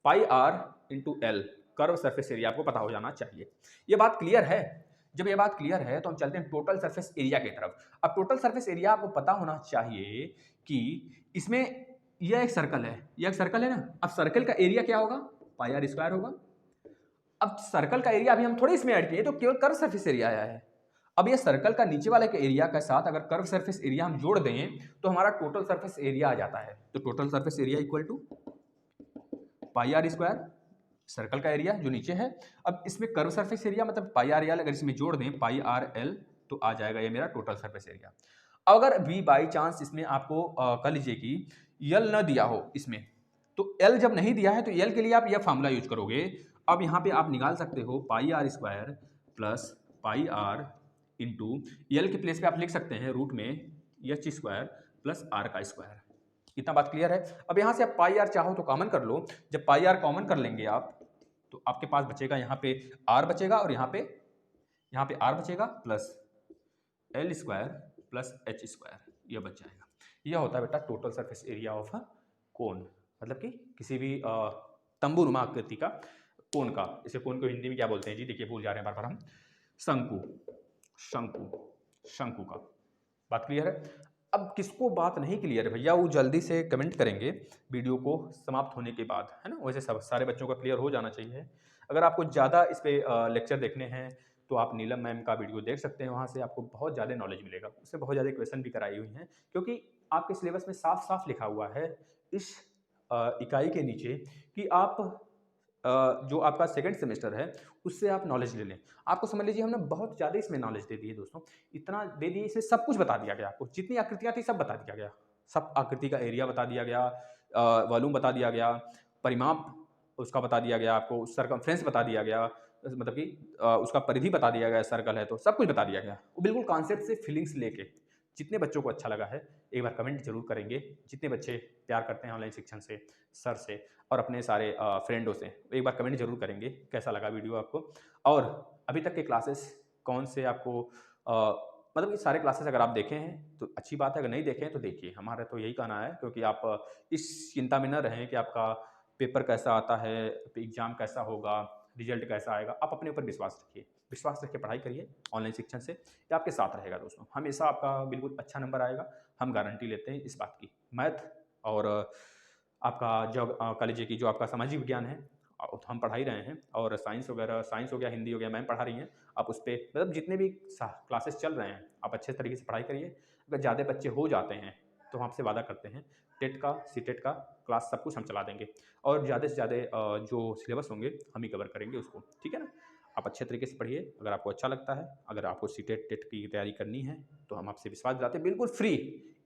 πr into L curve surface area आपको पता हो जाना चाहिए। ये बात क्लियर है? जब ये बात क्लियर है तो हम चलते हैं टोटल सरफेस एरिया की तरफ। अब टोटल सरफेस एरिया आपको पता होना चाहिए कि इसमें यह एक सर्कल है, यह एक सर्कल है ना, अब सर्कल का एरिया क्या होगा, πr स्क्वायर होगा। अब सर्कल का एरिया अभी हम थोड़ी इसमें ऐड किए, तो केवल कर्व सरफेस एरिया आया है। अब ये सर्कल का नीचे वाले के एरिया के साथ अगर कर्व सरफेस एरिया हम जोड़ दें तो हमारा टोटल सरफेस एरिया आ जाता है। तो total surface area equal to πr square, circle का एरिया जो नीचे है। अब इसमें कर्व सरफेस एरिया मतलब πr एल, अगर इसमें जोड़ दें πr एल तो आ जाएगा ये मेरा टोटल सरफेस एरिया। अब अगर भी बाई चांस इसमें आपको कर लीजिए कि एल न दिया हो इसमें, तो एल जब नहीं दिया है तो एल के लिए आप यह फार्मूला यूज करोगे। अब यहाँ पे आप निकाल सकते हो πr square plus πr into L के प्लेस पे आप लिख सकते हैं रूट में एच स्क्वायर प्लस आर का स्क्वायर। इतना बात क्लियर है? अब यहाँ से आप πr चाहो तो कॉमन कर लो। जब πr कॉमन कर लेंगे आप तो आपके पास बचेगा यहाँ पे r बचेगा और यहाँ पे r बचेगा plus L square plus H square, यह बच जाएगा। यह होता है बेटा total surface area of cone, मतलब कि किसी भी तंबू नुमा आकृति का कोन का। इसे कोन को हिंदी में क्या बोलते हैं जी, देखिए भूल जा रहे हैं बार बार हम, शंकु, शंकु, शंकु का। बात क्लियर है? अब किसको बात नहीं क्लियर है भैया वो जल्दी से कमेंट करेंगे वीडियो को समाप्त होने के बाद, है ना। वैसे सब सारे बच्चों का क्लियर हो जाना चाहिए। अगर आपको ज़्यादा इस पे लेक्चर देखने हैं तो आप नीलम मैम का वीडियो देख सकते हैं, वहाँ से आपको बहुत ज़्यादा नॉलेज मिलेगा। उससे बहुत ज़्यादा क्वेश्चन भी कराई हुई हैं, क्योंकि आपके सिलेबस में साफ साफ लिखा हुआ है इस इकाई के नीचे कि आप जो आपका सेकंड सेमेस्टर है उससे आप नॉलेज ले लें। आपको समझ लीजिए हमने बहुत ज़्यादा इसमें नॉलेज दे दी है दोस्तों, इतना दे दिए, इसमें सब कुछ बता दिया गया आपको, जितनी आकृतियाँ थी सब बता दिया गया, सब आकृति का एरिया बता दिया गया, वॉल्यूम बता दिया गया, परिमाप उसका बता दिया गया, आपको सर्कमफ्रेंस बता दिया गया, मतलब कि उसका परिधि बता दिया गया, सर्कल है तो सब कुछ बता दिया गया। वो बिल्कुल कॉन्सेप्ट से फीलिंग्स लेके। जितने बच्चों को अच्छा लगा है एक बार कमेंट जरूर करेंगे। जितने बच्चे प्यार करते हैं ऑनलाइन शिक्षण से, सर से और अपने सारे फ्रेंडों से, एक बार कमेंट जरूर करेंगे कैसा लगा वीडियो आपको। और अभी तक के क्लासेस कौन से आपको मतलब ये सारे क्लासेस अगर आप देखे हैं तो अच्छी बात है, अगर नहीं देखे हैं तो देखिए। हमारा तो यही कहना है, क्योंकि आप इस चिंता में न रहें कि आपका पेपर कैसा आता है, एग्ज़ाम कैसा होगा, रिजल्ट कैसा आएगा। आप अपने ऊपर विश्वास रखिए, विश्वास रख के पढ़ाई करिए ऑनलाइन शिक्षण से, ये आपके साथ रहेगा दोस्तों। हमेशा आपका बिल्कुल अच्छा नंबर आएगा, हम गारंटी लेते हैं इस बात की। मैथ और आपका जो कॉलेज की जो आपका सामाजिक विज्ञान है तो हम पढ़ा ही रहे हैं, और साइंस वगैरह, साइंस हो गया, हिंदी हो गया, मैम पढ़ा रही हैं। आप उस पर मतलब जितने भी क्लासेस चल रहे हैं आप अच्छे तरीके से पढ़ाई करिए। अगर ज़्यादा बच्चे हो जाते हैं तो हम आपसे वादा करते हैं टेट का, सीटेट का क्लास सब कुछ हम चला देंगे, और ज़्यादा से ज़्यादा जो सिलेबस होंगे हम ही कवर करेंगे उसको, ठीक है ना। आप अच्छे तरीके से पढ़िए। अगर आपको अच्छा लगता है, अगर आपको सीटेट टेट की तैयारी करनी है तो हम आपसे विश्वास दिलाते हैं, बिल्कुल फ्री,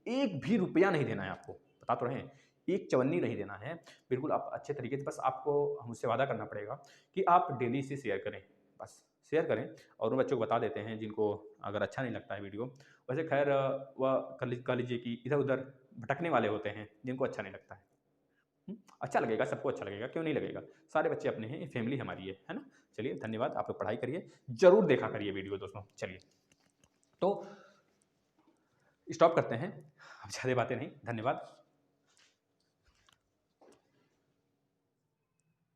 एक भी रुपया नहीं देना है आपको, बता तो रहें, एक चवन्नी नहीं देना है, बिल्कुल आप अच्छे तरीके से। बस आपको हमसे वादा करना पड़ेगा कि आप डेली से शेयर करें, बस शेयर करें, और उन बच्चों को बता देते हैं जिनको अगर अच्छा नहीं लगता है वीडियो। वैसे खैर वह कह लीजिए कि इधर उधर भटकने वाले होते हैं जिनको अच्छा नहीं लगता है। अच्छा लगेगा, सबको अच्छा लगेगा, क्यों नहीं लगेगा। सारे बच्चे अपने हैं, फैमिली हमारी है ना। चलिए धन्यवाद, आप लोग पढ़ाई करिए, जरूर देखा करिए वीडियो दोस्तों। चलिए तो स्टॉप करते हैं, अब ज़्यादा बातें नहीं, धन्यवाद।